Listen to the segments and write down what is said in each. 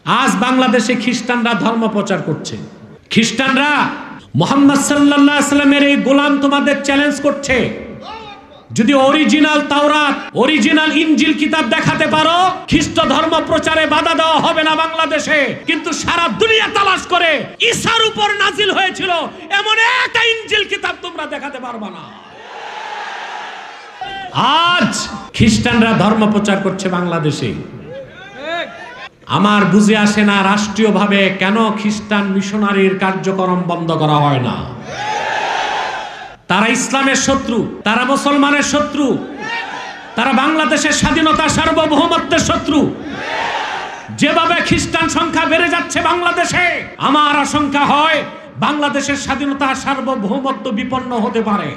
আজ বাংলাদেশে খ্রিস্টানরা ধর্ম প্রচার করছে। খ্রিস্টানরা মুহাম্মদ সাল্লাল্লাহু আলাইহি সাল্লামের এই গোলাম তোমাদের চ্যালেঞ্জ করছে, যদি অরিজিনাল তাওরাত, অরিজিনাল ইনজিল কিতাব দেখাতে পারো, খ্রিস্ট ধর্ম প্রচারে বাধা দেওয়া হবে না বাংলাদেশে। কিন্তু সারা দুনিয়া তালাশ করে ঈসার উপর নাজিল হয়েছিল এমন একটা ইনজিল কিতাব তোমরা দেখাতে পারবে না। আজ খ্রিস্টানরা ধর্ম প্রচার করছে বাংলাদেশে। আমার বুঝে আসে না রাষ্ট্রীয়ভাবে কেন খ্রিস্টান মিশনারির কার্যক্রম বন্ধ করা হয় না। তারা ইসলামের শত্রু, তারা মুসলমানের শত্রু, তারা বাংলাদেশের স্বাধীনতা সার্বভৌমত্বের শত্রু। যেভাবে খ্রিস্টান সংখ্যা বেড়ে যাচ্ছে বাংলাদেশে, আমার আশঙ্কা হয় বাংলাদেশের স্বাধীনতা সার্বভৌমত্ব বিপন্ন হতে পারে।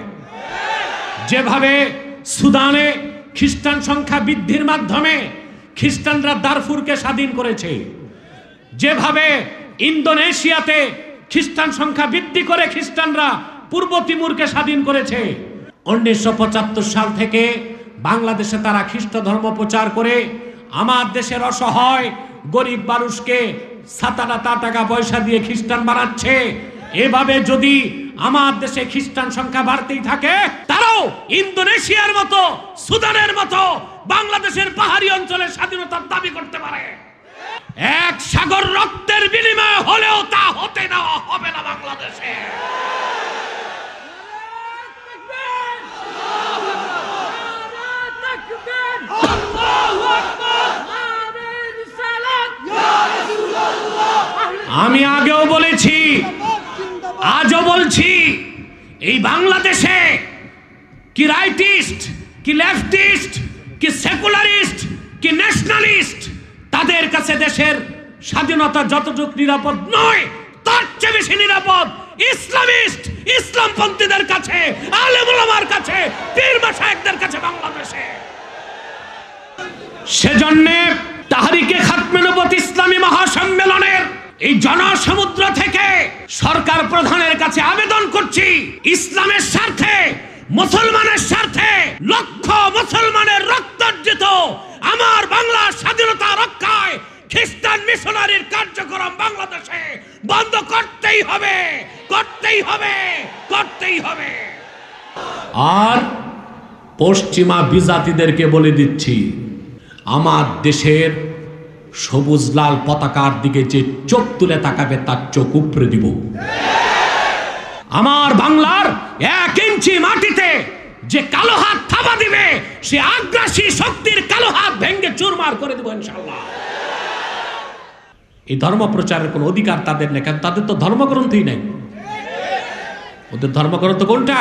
যেভাবে সুদানে খ্রিস্টান সংখ্যা বৃদ্ধির মাধ্যমে খ্রিস্টানরা দারফুরকে স্বাধীন করেছে, যেভাবে ইন্দোনেশিয়াতে খ্রিস্টান সংখ্যা বৃদ্ধি করে খ্রিস্টানরা পূর্ব তিমুরকে স্বাধীন করেছে, 1975 সাল থেকে বাংলাদেশে তারা খ্রিস্ট ধর্ম প্রচার করে আমার দেশের অসহায় গরিব মানুষকে সাতানা টাকা পয়সা দিয়ে খ্রিস্টান বানাচ্ছে। এভাবে যদি আমার দেশে খ্রিস্টান সংখ্যা বাড়তেই থাকে, তারাও ইন্দোনেশিয়ার মতো, সুদানের মতো বাংলাদেশের পাহাড়ি অঞ্চলের স্বাধীনতার দাবি করতে পারে। এক সাগর রক্তের বিনিময়ে হলেও তা হতে দেওয়া হবে না বাংলাদেশে। আমি আগেও বলেছি, আজও বলছি, এই বাংলাদেশে কি রাইটিস্ট, কি লেফটিস্ট, কি সেকুলারিস্ট, কি ন্যাশনালিস্ট, তাদের কাছে দেশের স্বাধীনতা যতটুকু নিরাপদ নয়, তার চেয়ে বেশি নিরাপদ ইসলামিস্ট, ইসলামপন্থীদের কাছে, আলেম ওলামার কাছে, পীর মাশায়েখদের কাছে বাংলাদেশে। সেজন্য তাহরিকে খাতমে নবুয়ত ইসলামী মহাসম্মেলনের এই জনসমুদ্র থেকে সরকার প্রধানের কাছে আবেদন করছি, ইসলামের স্বার্থে, মুসলমানের স্বার্থে, লক্ষ মুসলমানের রক্তার্জিত আমার বাংলার স্বাধীনতা রক্ষায় খ্রিস্টান মিশনারির কার্যক্রম বাংলাদেশে বন্ধ করতেই হবে, করতেই হবে, করতেই হবে। আর পশ্চিমা বিজাতিদেরকে বলে দিচ্ছি, আমার দেশের সবুজ লাল পতাকার দিকে যে চোখ তুলে তাকাবে তার চোখ উপড়ে দিব। আমার বাংলার 1 ইঞ্চি মাটিতে যে কালো হাত থাবা দিবে, সে আগ্রাসী শক্তির কালো হাত ভেঙে চুরমার করে দেব ইনশাআল্লাহ। এই ধর্ম প্রচারের কোন অধিকার তাদের নেই, কারণ তাদের তো ধর্মগ্রন্থই নাই। ওদের ধর্মগ্রন্থ কোনটা?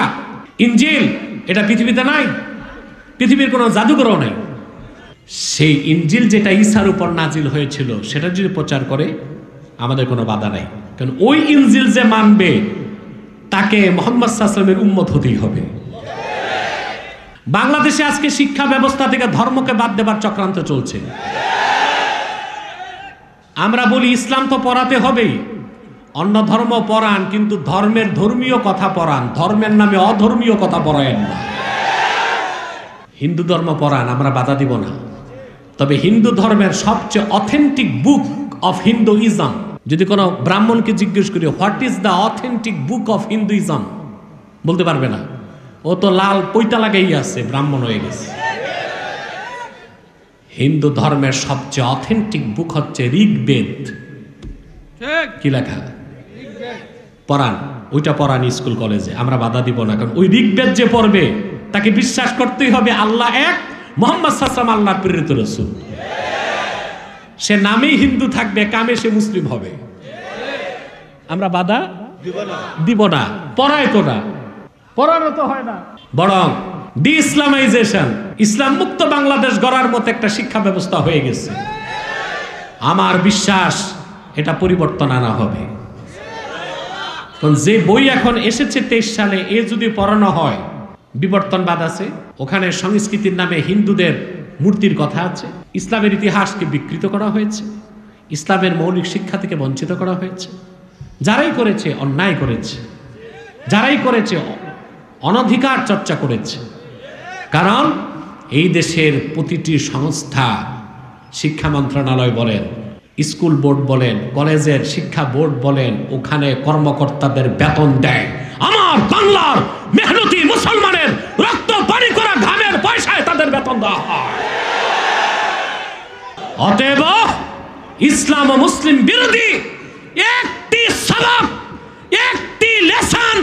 ইনজিল। এটা পৃথিবীতে নাই, পৃথিবীর কোনো জাদুঘরও নাই। সেই ইনজিল যেটা ঈসার উপর নাজিল হয়েছিল, সেটা যদি প্রচার করে আমাদের কোনো বাধা নাই, কারণ ওই ইনজিল যে মানবে তাকে মুহাম্মদ সাল্লাল্লাহু আলাইহি ওয়াসাল্লামের উম্মত হতেই হবে। বাংলাদেশে আজকে শিক্ষা ব্যবস্থা থেকে ধর্মকে বাদ দেবার চক্রান্ত চলছে। আমরা বলি ইসলাম তো পড়াতে হবেই, অন্য ধর্ম পড়ান, কিন্তু ধর্মের ধর্মীয় কথা পড়ান, ধর্মের নামে অধর্মীয় কথা পড়ায়েন না। হিন্দু ধর্ম পড়ান, আমরা বাধা দিব না, তবে হিন্দু ধর্মের সবচেয়ে অথেন্টিক বুক অফ হিন্দুইজম, যদি কোনো ব্রাহ্মণকে জিজ্ঞেস করি what is the authentic book of Hinduism, বলতে পারবে না। ও তো লাল পৈতা লাগাই আছে, ব্রাহ্মণ হয়ে গেছে। হিন্দু ধর্মের সবচেয়ে অথেন্টিক বুক হচ্ছে ঋগ্বেদ। কি লেখা? পড়ান, ওইটা পড়ান স্কুল কলেজে, আমরা বাধা দিব না, কারণ ওই ঋগ্বেদ যে পড়বে তাকে বিশ্বাস করতেই হবে আল্লাহ এক, মুহাম্মদ সাল্লাল্লাহু আলাইহি ওয়াসাল্লাম আল্লাহর প্রেরিত রাসূল। সে নামেই হিন্দু থাকবে, কামে সে মুসলিম হবে। আমরা বাধা দিব না, পড়ায় তো না, পড়ানো তো হয় না। বরং ডি ইসলামাইজেশন, ইসলাম মুক্ত বাংলাদেশ গড়ার মতো একটা শিক্ষা ব্যবস্থা হয়ে গেছে। আমার বিশ্বাস এটা পরিবর্তন আনা হবে। কারণ যে বই এখন এসেছে 23 সালে, এ যদি পড়ানো হয়, বিবর্তনবাদ আছে, ওখানে সংস্কৃতির নামে হিন্দুদের মূর্তির কথা আছে, ইসলামের ইতিহাসকে বিকৃত করা হয়েছে, ইসলামের মৌলিক শিক্ষা থেকে বঞ্চিত করা হয়েছে। যারাই করেছে অন্যায় করেছে, যারাই করেছে অনধিকার চর্চা করেছে। কারণ এই দেশের প্রতিটি সংস্থা, শিক্ষা মন্ত্রণালয় বলেন, স্কুল বোর্ড বলেন, কলেজের শিক্ষা বোর্ড বলেন, ওখানে কর্মকর্তাদের বেতন দেয় আমার বাংলার মেহনতি মুসলমানের রক্ত পানি করা ঘামের পয়সায় তাদের বেতন দেওয়া হয়। অতএব ইসলাম ও মুসলিম বিরোধী একটি সবক, একটি লেসন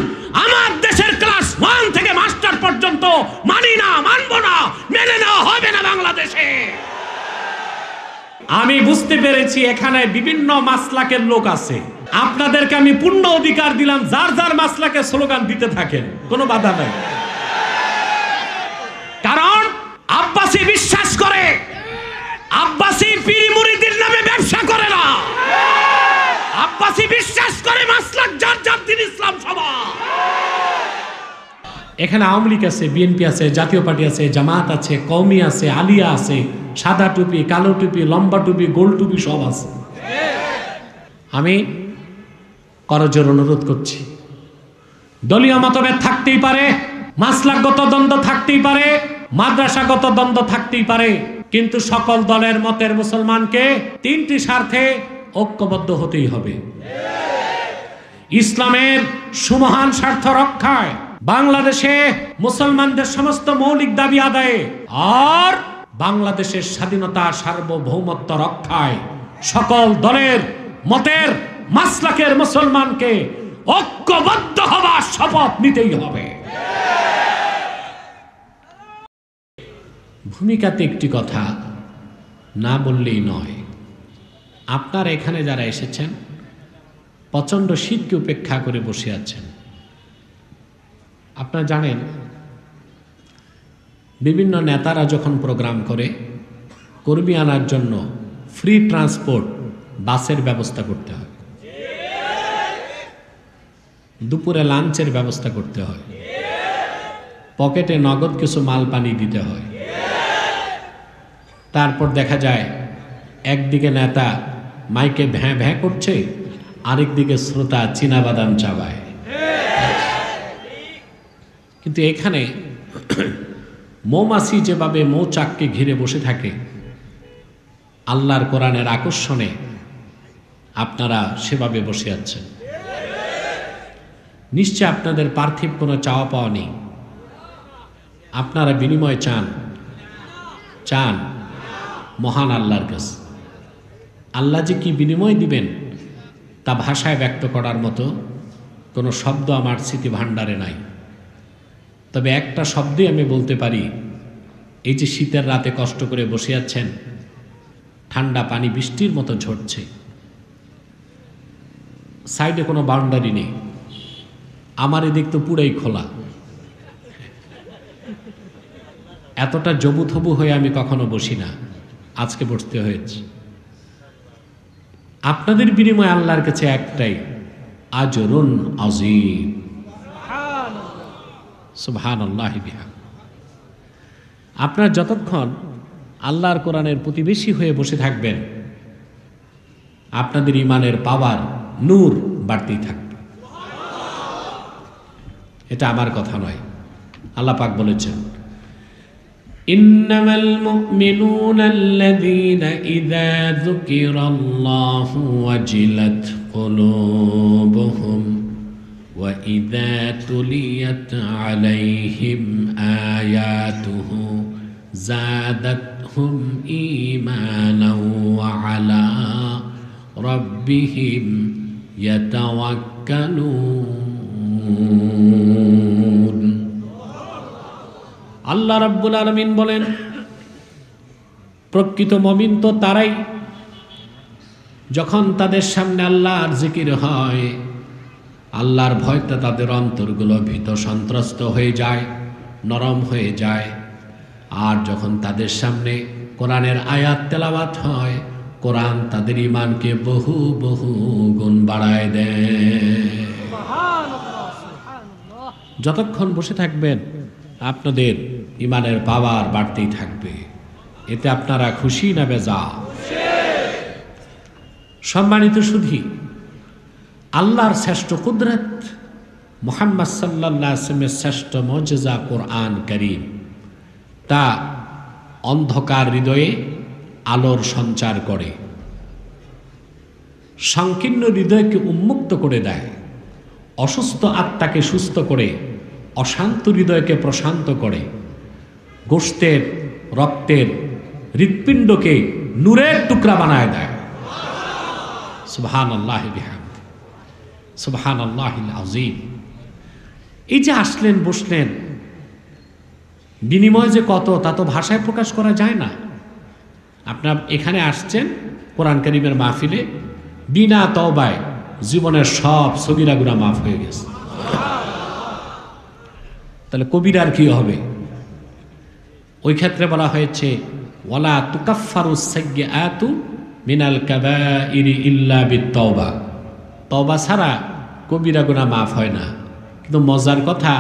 আমার দেশের ক্লাস 1 থেকে মাস্টার পর্যন্ত মানি না, মানব না, মেনে নেওয়া হবে না বাংলাদেশে। আমি বুঝতে পেরেছি এখানে বিভিন্ন মাসলাকের লোক আছে, আপনাদেরকে আমি পূর্ণ অধিকার দিলাম, যার যার মাসলাকে স্লোগান দিতে থাকেন, কোনো বাধা নাই। কারণ আব্বাসী বিশ্বাস করে, আব্বাসী পীর মুরিদের নামে ব্যবসা করে না, আব্বাসী বিশ্বাস করে মাসলাক যার যার দিন ইসলাম সভা। এখানে আওয়ামী লীগ আছে, বিএনপি আছে, জাতীয় পার্টি আছে, জামাত আছে, কওমি আছে, আলিয়া আছে, সাদা টুপি, কালো টুপি, লম্বা টুপি, গোল টুপি সব আছে। আমি করজোর অনুরোধ করছি, দলীয় মতভেদ থাকতেই পারে, মাসলাকগত দ্বন্দ্ব থাকতেই পারে, মাদ্রাসাগত দ্বন্দ্ব থাকতেই পারে, কিন্তু সকল দলের মতের মুসলমানকে 3টি স্বার্থে ঐক্যবদ্ধ হতেই হবে। ইসলামের সুমহান স্বার্থ রক্ষায়, বাংলাদেশে মুসলমানদের সমস্ত মৌলিক দাবি আদায়ে, আর বাংলাদেশের স্বাধীনতা সার্বভৌমত্ব রক্ষায় সকল দলের মতের মাসলাকের মুসলমানকে ঐক্যবদ্ধ হবার শপথ নিতেই হবে। ভূমিকাতে একটি কথা না বললেই নয়, আপনারা এখানে যারা এসেছেন প্রচণ্ড শীতকে উপেক্ষা করে বসে আছেন। আপনারা জানেন বিভিন্ন নেতারা যখন প্রোগ্রাম করে, কর্মী আনার জন্য ফ্রি ট্রান্সপোর্ট বাসের ব্যবস্থা করতে হয়, দুপুরে লাঞ্চের ব্যবস্থা করতে হয়, পকেটে নগদ কিছু মাল পানি দিতে হয়। তারপর দেখা যায় একদিকে নেতা মাইকে ভ্যাঁ ভ্যাঁ করছে, আরেকদিকে শ্রোতা চীনাবাদাম চাবায়। কিন্তু এখানে মৌমাছি যেভাবে মৌচাককে ঘিরে বসে থাকে, আল্লাহর কোরআনের আকর্ষণে আপনারা সেভাবে বসে আছেন। নিশ্চয় আপনাদের পার্থিব কোনো চাওয়া পাওয়া নেই, আপনারা বিনিময় চান মহান আল্লাহর কাছে। আল্লাহ যে কি বিনিময় দিবেন তা ভাষায় ব্যক্ত করার মতো কোনো শব্দ আমার স্মৃতি ভাণ্ডারে নাই। তবে একটা শব্দই আমি বলতে পারি, এই যে শীতের রাতে কষ্ট করে বসে আছেন, ঠান্ডা পানি বৃষ্টির মতো ঝরছে, সাইডে কোনো বাউন্ডারি নেই, আমার এদিক তো পুরাই খোলা, এতটা জবুথবু হয়ে আমি কখনো বসি না, আজকে বসতে হয়েছে। আপনাদের বিনিময় আল্লাহর কাছে একটাই, আজরুন আযীম, সুবহানাল্লাহি বিহাম। আপনার যতক্ষণ আল্লাহর কোরআনের প্রতিবেশী হয়ে বসে থাকবেন, আপনাদের ইমানের পাওয়ার নূর বাড়তেই থাকবে। এটা আমার কথা নয়, আল্লাহ পাক বলেছেন, ইন্নামাল মুমিনুনা আল্লাযীনা ইযা যুকিরাল্লাহু ওয়াজিলাত কুলুবুহুম ওয়া ইযা তুলিয়াত আলাইহিম আয়াতুহু যাদাতহুম ঈমানাও ওয়া আলা রাব্বিহিম ইয়াতাওয়াক্কালুন। আল্লাহ রাব্বুল আলামিন বলেন, প্রকৃত মুমিন তো তারাই যখন তাদের সামনে আল্লাহর জিকির হয়, আল্লাহর ভয়টা তাদের অন্তরগুলো ভীত সন্ত্রস্ত হয়ে যায়, নরম হয়ে যায়। আর যখন তাদের সামনে কোরআনের আয়াত তেলাওয়াত হয়, কোরআন তাদের ঈমানকে বহু বহু গুণ বাড়ায় দেয়। যতক্ষণ বসে থাকবেন আপনাদের ঈমানের পাওয়ার বাড়তেই থাকবে। এতে আপনারা খুশি না বেজা? সম্মানিত সুধী, আল্লাহর শ্রেষ্ঠ কুদরত, মুহাম্মদ সাল্লাল্লাহু আলাইহি ওয়াসাল্লামের শ্রেষ্ঠ মুজিজা কোরআন কারীম, তা অন্ধকার হৃদয়ে আলোর সঞ্চার করে। সংকীর্ণ হৃদয়কে উন্মুক্ত করে দেয়, অসুস্থ আত্মাকে সুস্থ করে, অশান্ত হৃদয়কে প্রশান্ত করে, গোশতের রক্তের হৃৎপিণ্ডকে নূরের টুকরা বানায় দেয়। সুবহানাল্লাহ বিহামদি, সুবহানাল্লাহিল আযীম। এই যে আসলেন, বসলেন, বিনিময় যে কত তা তো ভাষায় প্রকাশ করা যায় না। আপনার এখানে আসছেন কোরআন কারীমের মাহফিলে, বিনা তওবায় জীবনের সব সগীরা গুনাহ মাফ হয়ে গেছে। তাহলে কবিরার কি হবে? ওই ক্ষেত্রে বলা হয়েছে ওয়ালা তুকাফফারুস সাইয়্যাতু মিনাল কাবাইরি ইল্লা বিত-তাওবা। তওবা ছাড়া কবিরা গুনাহ মাফ হয় না। কিন্তু মজার কথা,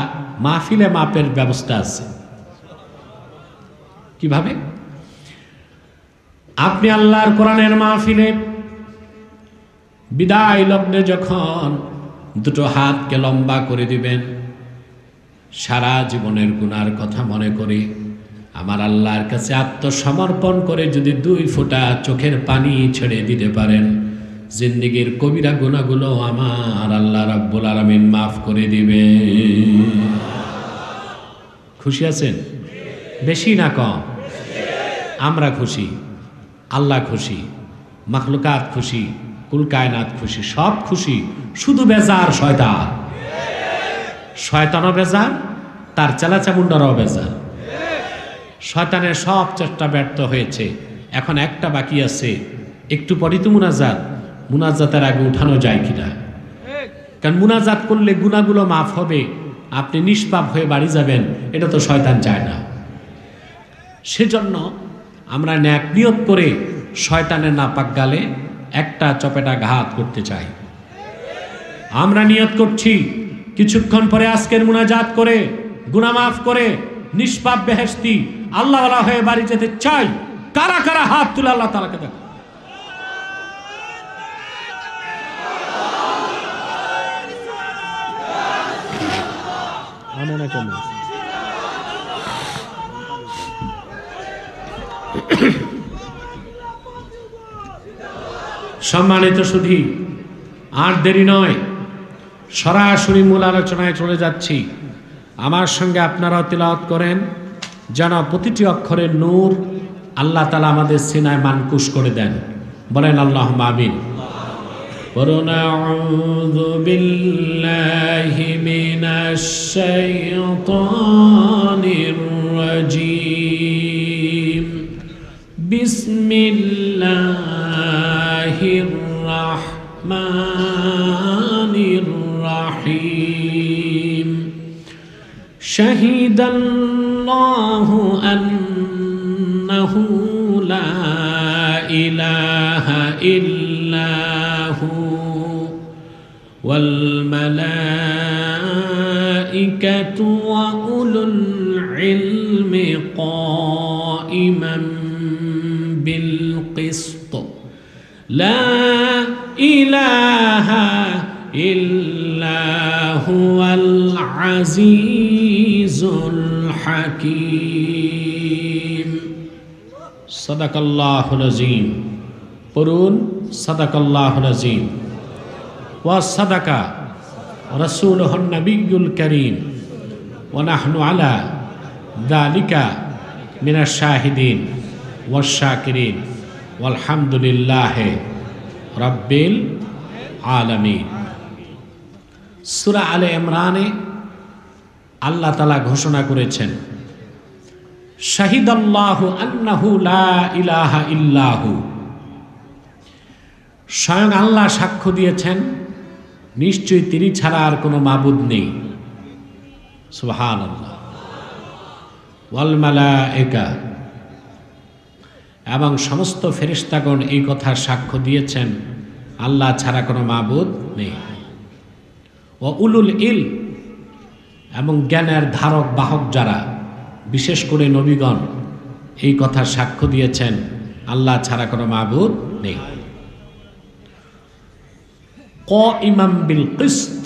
মাহফিলে মাপের ব্যবস্থা আছে। কিভাবে? আপনি আল্লাহর কোরআনের মাহফিলে বিদায় লগ্নে যখন দুটো হাতকে লম্বা করে দিবেন, সারা জীবনের গুনার কথা মনে করে আমার আল্লাহর কাছে আত্মসমর্পণ করে যদি 2 ফোঁটা চোখের পানি ছেড়ে দিতে পারেন, জিন্দেগীর কবিরা গুনাহগুলো আমার আল্লাহ রাব্বুল আলামিন মাফ করে দিবে। খুশি আছেন? বেশি না কম? আমরা খুশি, আল্লাহ খুশি, মাখলুকাত খুশি, কুল কায়নাত খুশি, সব খুশি। শুধু বেজার শয়তান। শয়তানও বেজার, তার চেলাচামুন্ডারাও বেজার। শয়তানের সব চেষ্টা ব্যর্থ হয়েছে। এখন একটা বাকি আছে, একটু পরই তো মুনাজাত। মুনাজাতের আগে উঠানো যায় কিনা? কারণ মুনাজাত করলে গুনাহগুলো মাফ হবে, আপনি নিষ্পাপ হয়ে বাড়ি যাবেন, এটা তো শয়তান চায় না। সেজন্য আমরা ন্যাক নিয়ত করে শয়তানের নাপাক গালে একটা চপেটা ঘাত করতে চাই। আমরা নিয়ত করছি কিছুক্ষণ পরে আজকের মুনাজাত করে গুনাহ মাফ করে নিষ্পাপ বেহেশতি আল্লাহওয়ালা হয়ে বাড়ি যেতে চাই। কারা কারা হাত তুলে আল্লাহ তাআলাকে দেখো। সম্মানিত সুধী, আর দেরি নয়, সরাসরি মূল আলোচনায় চলে যাচ্ছি। আমার সঙ্গে আপনারাও তিলাওয়াত করেন, যেন প্রতিটি অক্ষরের নূর আল্লাহ তাআলা আমাদের সিনায় মানকুশ করে দেন। বলেন আল্লাহুম্মা আমিন। আউযু বিল্লাহি মিনাশ শাইতানির রাজীম। বিসমিল্লাহির রাহমানির রাহিম। শাহিদাল্লাহু আন্নাহু লা ইলাহা ইল্লাহু ওয়াল মালাইকাতু ওয়া উলুল ইলমি কাইমান বিল কিসত। লা ইলাহা ইল্লা হুয়াল আজিজুল হাকীম। সাদাকাল্লাহুল আযীম। পড়ুন সাদাকাল্লাহুল আযীম। ওয়া সাদাকা রাসূলুহুন নবিয়্যুল কারীম ওয়া নাহনু আলা যালিকা মিনাশ শাহিদিন ওয়াশ শাকিরিন ওয়াল হামদুলিল্লাহি রাব্বিল আলামিন। সূরা আলে ইমরানে আল্লাহ তাআলা ঘোষণা করেছেন, শাহিদাল্লাহু আন্নাহু লা ইলাহা ইল্লাহু। স্বয়ং আল্লাহ সাক্ষ্য দিয়েছেন, নিশ্চয়ই তিনি ছাড়া আর কোনো মাবুদ নেই। সুবহানাল্লাহ। ওয়াল মালায়েকা, এবং সমস্ত ফেরেশতাগণ এই কথা সাক্ষ্য দিয়েছেন, আল্লাহ ছাড়া কোনো মাবুদ নেই। ও উলুল ইল, এবং জ্ঞানের ধারক বাহক যারা, বিশেষ করে নবীগণ, এই কথা সাক্ষ্য দিয়েছেন, আল্লাহ ছাড়া কোনো মাবুদ নেই। কাইমান বিল কিসত,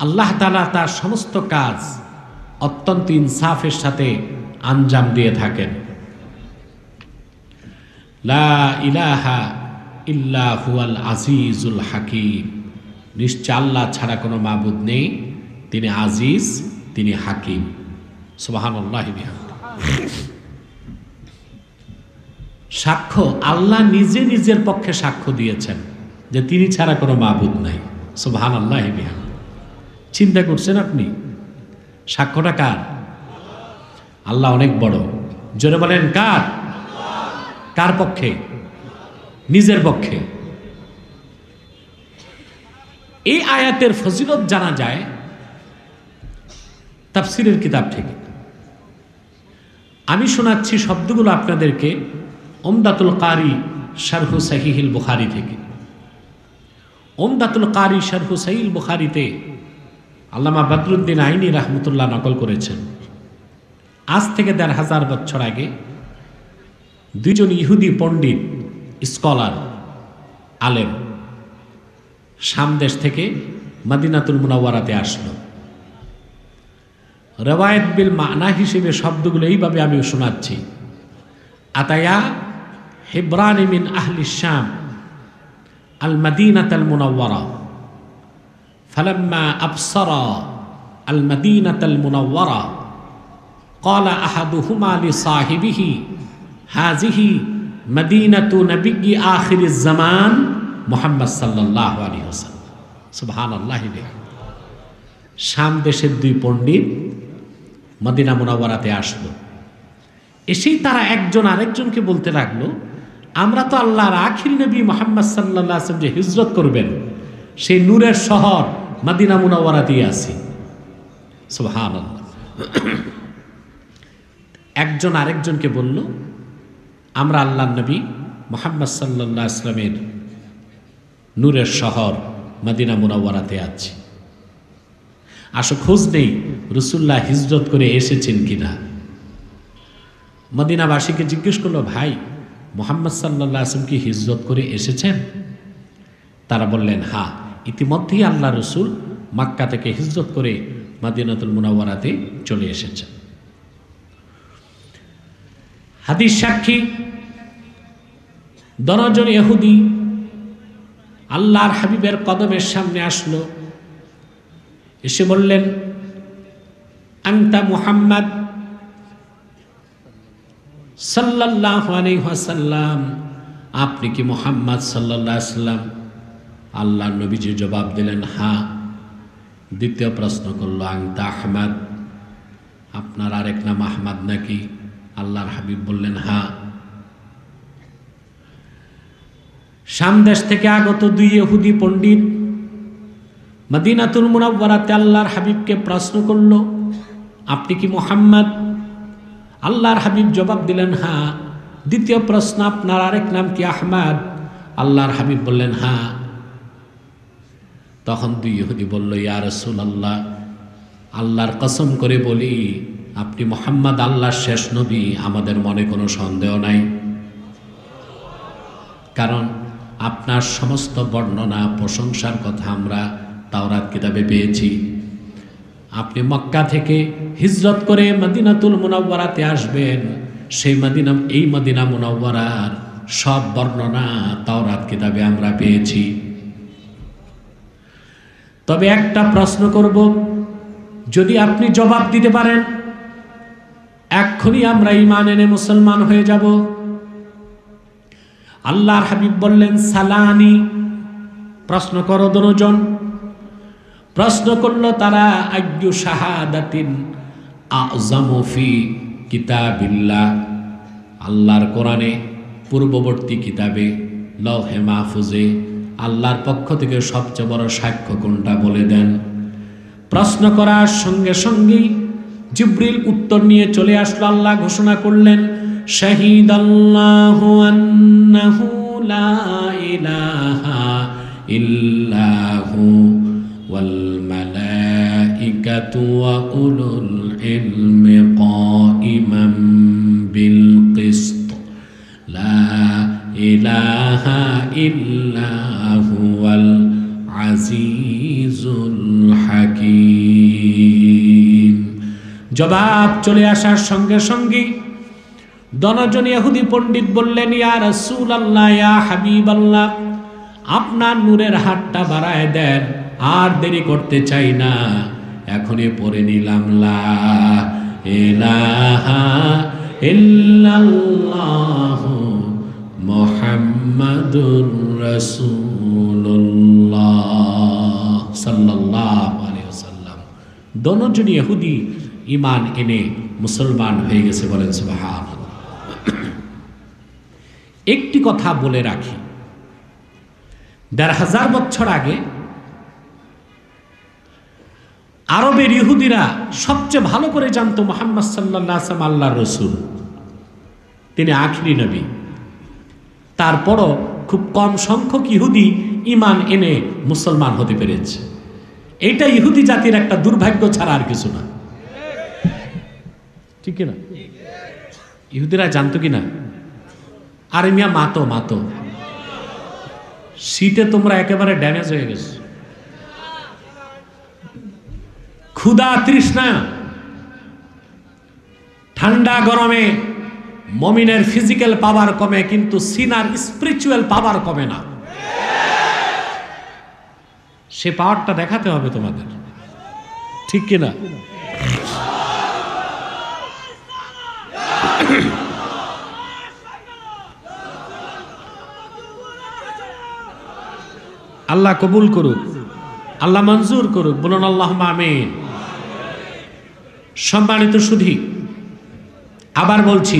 আল্লাহ তাআলা তার সমস্ত কাজ অত্যন্ত ইনসাফের সাথে আঞ্জাম দিয়ে থাকেন। লা ইলাহা ইল্লা হুয়াল আজিজুল হাকিম, নিশ্চয় আল্লাহ ছাড়া কোনো মাবুদ নেই, তিনি আজিজ, তিনি হাকিম। সুবহানাল্লাহি বিহামদিহি। সাক্ষ্য আল্লাহ নিজে নিজের পক্ষে সাক্ষ্য দিয়েছেন যে তিনি ছাড়া কোনো মাবুদ নাই। সুবহানাল্লাহি বিহামদিহি। চিন্তা করছেন আপনি, সাক্ষ্যটা কার? আল্লাহ অনেক বড়। জোরে বলেন কার? কার পক্ষে? নিজের পক্ষে। এই আয়াতের ফজিলত জানা যায় তাফসীরের কিতাব থেকে। আমি শোনাচ্ছি শব্দগুলো আপনাদেরকে উমদাতুল কারি শারহু সাহিহুল বুখারী থেকে। উমদাতুল কারি শারহু সাহিহুল বুখারীতে আল্লামা বদরুদ্দিন আইনি রাহমাতুল্লাহ নকল করেছেন। আজ থেকে ১৫০০ বছর আগে দুইজন ইহুদি পণ্ডিত, স্কলার, আলেম শাম দেশ থেকে মদিনাতুল মুনাওয়ারাতে আসলো। রওয়ায়াত বিল মানা হিসেবে শব্দগুলো এইভাবে আমি শোনাচ্ছি। আতায়া হিব্রানি মিন আহলি শাম আল মদিনাতুল মুনাওয়ারা ফালাম্মা আবসারা আল মদিনাতুল মুনাওয়ারা ক্বালা আহাদুহুমা লিসাহিবিহি হাযিহি মদিনাতু নবিয়্যি আখিরিজ জামান মুহাম্মদ সাল্লাল্লাহু আলাইহি ওয়াসাল্লাম। সুবহানাল্লাহি বিহামদিহি। শাম দেশের দুই পণ্ডিত মদিনা মুনাওয়ারাতে আসলো। এসেই তারা একজন আরেকজনকে বলতে লাগলো, আমরা তো আল্লাহর আখির নবী মুহাম্মদ সাল্লাল্লাহু আলাইহি ওয়াসাল্লাম যে হিজরত করবেন সেই নূরের শহর মদিনা মুনাওয়ারাতেই আছি। সুবহানাল্লাহ। একজন আরেকজনকে বলল, আমরা আল্লাহর নবী মুহাম্মদ সাল্লাল্লাহু আলাইহি ওয়াসাল্লামের নূরের শহর মদিনা মুনাওয়ারাতে আছি। আসো খোঁজ নেই রাসূলুল্লাহ হিজরত করে এসেছেন কিনা। মদিনাবাসীকে জিজ্ঞেস করলো, ভাই মুহাম্মদ সাল্লাল্লাহু আলাইহি ওয়াসাল্লাম কি হিজরত করে এসেছেন? তারা বললেন, হ্যাঁ, ইতিমধ্যেই আল্লাহ রসুল মক্কা থেকে হিজরত করে মদিনাতুল মুনাওয়ারাতে চলে এসেছেন। হাদিস সাক্ষী ১০ জন ইহুদি আল্লাহর হাবিবের কদমের সামনে আসলো। এসে বললেন, আনতা মুহাম্মদ সাল্লাল্লাহু আলাইহি ওয়াসাল্লাম, আপনি কি মুহাম্মদ সাল্লাল্লাহু আলাইহি ওয়াসাল্লাম? আল্লাহর নবীজি জবাব দিলেন, হ্যাঁ। দ্বিতীয় প্রশ্ন করলো, আনতা আহমদ, আপনার আরেক নাম আহমদ নাকি? আল্লাহর হাবিব বললেন, হ্যাঁ। শাম দেশ থেকে আগত দুই ইহুদি পণ্ডিত মদিনাতুল মুনাওয়ারাতে আল্লাহর হাবিবকে প্রশ্ন করলো, আপনি কি মুহাম্মদ? আল্লাহর হাবিব জবাব দিলেন, হ্যাঁ। দ্বিতীয় প্রশ্ন, আপনার আরেক নাম কি আহমদ? আল্লাহর হাবিব বললেন, হ্যাঁ। তখন দুই ইহুদি বলল, ইয়া রাসূলুল্লাহ, আল্লাহর কসম করে বলি আপনি মুহাম্মদ আল্লাহর শেষ নবী, আমাদের মনে কোনো সন্দেহ নাই। কারণ আপনার সমস্ত বর্ণনা প্রশংসার কথা আমরা তাওরাত কিতাবে পেয়েছি। আপনি মক্কা থেকে হিজরত করে মদিনাতুল মুনাওয়ারাতে আসবেন, সেই এই মদিনা মুনাওয়ারার সব বর্ণনা তাওরাত কিতাবে আমরা পেয়েছি। তবে একটা প্রশ্ন করব, যদি আপনি জবাব দিতে পারেন এক্ষুনি আমরা ঈমান এনে মুসলমান হয়ে যাব। আল্লাহর হাবিব বললেন, সালানি, প্রশ্ন করো দুজন। প্রশ্ন করলো তারা, আইয়ু শাহাদাতিন আযমু ফি কিতাবিল্লাহ, আল্লাহর কোরআনে পূর্ববর্তী কিতাবে লৌহে মাহফুজে আল্লাহর পক্ষ থেকে সবচেয়ে বড় সাক্ষ্য কোনটা বলে দেন। প্রশ্ন করার সঙ্গে সঙ্গেই জিবরিল উত্তর নিয়ে চলে আসলো। আল্লাহ ঘোষণা করলেন, শাহিদাল্লাহু আন্নাহু লা ইলাহা ইল্লাহু ওয়াল মালাইকাতু ওয়া উলুল ইলমি কাইমান বিল কিসত লা ইলাহা ইল্লাহু ওয়াল আজিজুল হাকীম। জবাব চলে আসার সঙ্গে সঙ্গে দনজন ইহুদি পণ্ডিত বললেন, ইয়া রাসূলুল্লাহ, ইয়া হাবিবাল্লাহ, আপনার নূরের হাতটা বাড়ায় দেন, আর দেরি করতে চাই না, এখনই পড়ে নিলাম লা ইলাহা ইল্লাল্লাহু মুহাম্মাদুর রাসূলুল্লাহ সাল্লাল্লাহু আলাইহি ওয়াসাল্লাম। দনজন ইহুদি ঈমান এনে মুসলমান হয়ে গেছে, বলেন সুবহানাল্লাহ। একটি কথা বলে রাখি, ১৫০০ বছর আগে আরবের ইহুদিরা সবচেয়ে ভালো করে জানতো মুহাম্মদ সাল্লাল্লাহু আলাইহি ওয়াসাল্লাম আল্লাহর রাসূল, তিনি আখিরি নবী। তারপরও খুব কম সংখ্যক ইহুদি ঈমান এনে মুসলমান হতে পেরেছে। এটা ইহুদি জাতির একটা দুর্ভাগ্য ছাড়া আর কিছু না, ঠিক না? ইহুদিরা জানতো কিনা? আরে মিয়া, মাতো শীতে তোমরা একেবারে ড্যামেজ হয়ে গেছো, ক্ষুধা তৃষ্ণা, ঠান্ডা গরমে মুমিনের ফিজিক্যাল পাওয়ার কমে, কিন্তু সিনার স্পিরিচুয়াল পাওয়ার কমে না। সে পাওয়ারটা দেখাতে হবে তোমাদের, ঠিক কিনা? আল্লাহ কবুল করুক, আল্লাহ মঞ্জুর করুক, বলুন আল্লাহুম্মা আমিন। সম্মানিত সুধী, আবার বলছি,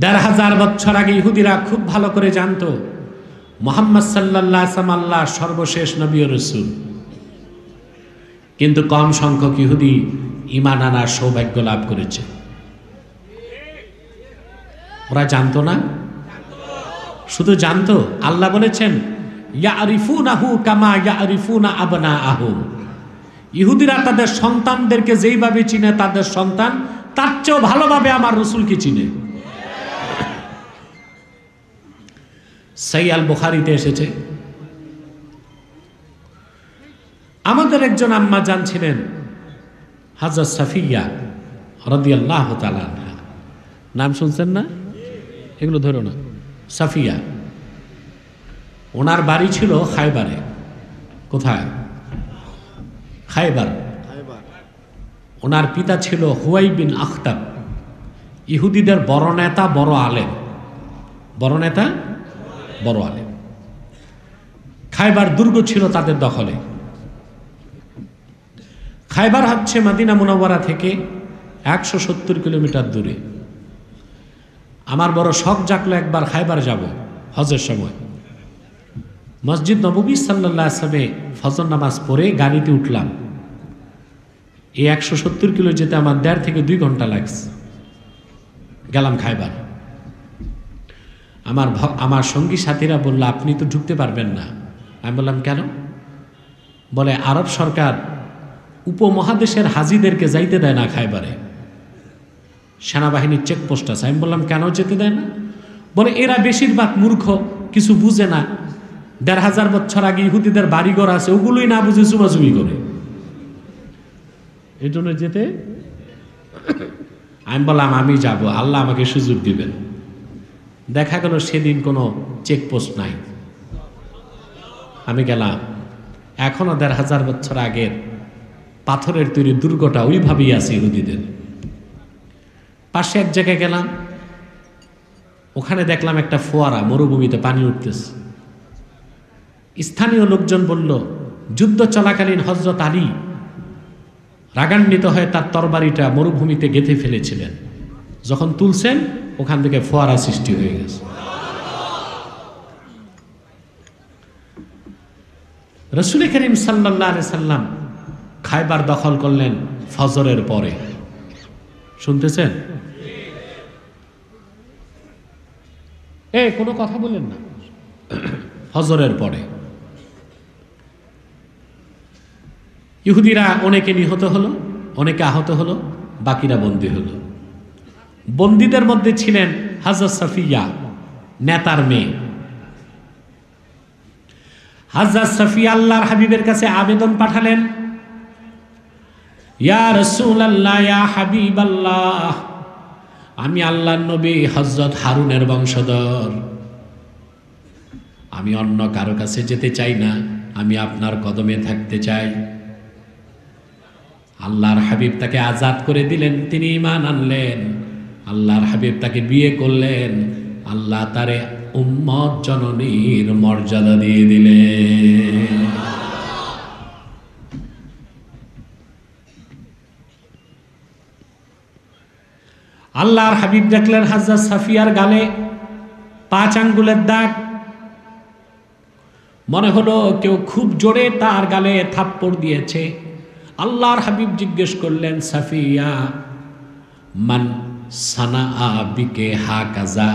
১৫০০ বছর আগে ইহুদিরা খুব ভালো করে জানতো মুহাম্মদ সাল্লাল্লাহু আলাইহি ওয়াসাল্লাম আল্লাহর সর্বশেষ নবী ও রাসূল, কিন্তু কম সংখ্যক ইহুদি ঈমান আনার সৌভাগ্য লাভ করেছে। ওরা জানতো না, শুধু জানতো, আল্লাহ বলেছেন ইয়ারিফুনাহু কামা ইয়ারিফুনা আবনাআহুম, ইহুদিরা তাদের সন্তানদেরকে যেইভাবে চিনে তাদের সন্তান, তার চেয়েও ভালোভাবে আমার রাসূলকে চিনে। সহিহ আল বুখারীতে এসেছে, আমাদের একজন আম্মা জান ছিলেন হযরত সাফিয়া রাদিয়াল্লাহু তাআলা আনহা। নাম শুনছেন না? এগুলো ধরো না। সাফিয়া, ওনার বাড়ি ছিল খায়বারে। কোথায়? খায়বার। ওনার পিতা ছিল হুয়াই বিন আখতাব, ইহুদিদের বড় নেতা, বড় আলেম, বড় নেতা, বড় আলেম। খায়বার দুর্গ ছিল তাদের দখলে। খায়বার হচ্ছে মদিনা মুনাওয়ারা থেকে ১৭০ কিলোমিটার দূরে। আমার বড় শখ জাগলো একবার খায়বার যাব হজের সময়। মসজিদ নববী সাল্লাল্লাহু আলাইহি ওয়াসাল্লামে ফজর নামাজ পড়ে গাড়িতে উঠলাম। এই ১৭০ কিলো যেতে আমার ১.৫ থেকে ২ ঘন্টা লাগছে। গেলাম খায়বার। আমার সঙ্গী সাথীরা বলল, আপনি তো ঢুকতে পারবেন না। আমি বললাম, কেন? বলে, আরব সরকার উপমহাদেশের হাজিদেরকে যাইতে দেয় না খায়বারে, সেনাবাহিনীর চেকপোস্ট আছে। আমি বললাম, কেন যেতে দেয় না? বলে, এরা বেশিরভাগ মূর্খ, কিছু বুঝে না। ১৫০০ বছর আগে ইহুদিদের বাড়িঘর আছে, ওগুলোই না বুঝে চুমাচুমি করে, এই জন্য যেতে। আমি বললাম, আমি যাব, আল্লাহ আমাকে সুযোগ দিবেন। দেখা গেল সেদিন কোনো চেকপোস্ট নাই। আমি গেলাম। এখনো ১৫০০ বছর আগের পাথরের তৈরি দুর্গটা ওইভাবেই আছে ইহুদিদের। পাশে এক জায়গায় গেলাম, ওখানে দেখলাম একটা ফোয়ারা, মরুভূমিতে পানি উঠতেছে। স্থানীয় লোকজন বলল, যুদ্ধ চলাকালীন হযরত আলী রাগান্বিত হয়ে তার তরবারিটা মরুভূমিতে গেঁথে ফেলেছিলেন, যখন তুলছেন ওখান থেকে ফোয়ারা সৃষ্টি হয়ে গেছে। রাসূল করিম সাল্লাল্লাহু আলাইহি সাল্লাম খায়বার দখল করলেন ফজরের পরে। শুনতেছেন? কোনো কথা বলেন না। ফজরের পরে ইহুদিরা অনেকে নিহত হলো, অনেকে আহত হলো, বাকিরা বন্দী হলো। বন্দীদের মধ্যে ছিলেন হযরত সাফিয়া, নেতার মেয়ে। হযরত সাফিয়া আল্লাহর হাবিবের কাছে আবেদন পাঠালেন, ইয়া রাসূলুল্লাহ, ইয়া হাবিবাল্লাহ, আমি আল্লাহর নবী হযরত হারুনের বংশধর, আমি অন্য কারো কাছে যেতে চাই না, আমি আপনার কদমে থাকতে চাই। আল্লাহর হাবিব তাকে আজাদ করে দিলেন, তিনি ঈমান আনলেন। আল্লাহর হাবিব তাকে বিয়ে করলেন, আল্লাহ তারে উম্মত জননীর মর্যাদা দিয়ে দিলেন। আল্লাহর হাবিব দেখলেন হযরত সাফিয়ার গালে 5 আঙ্গুলের দাগ। মনে হলো কেউ খুব জোরে তার গালে থাপ্পড় দিয়েছে। আল্লাহর হাবিব জিজ্ঞেস করলেন, সাফিয়া মান সানাআ বিকে হাকাযা,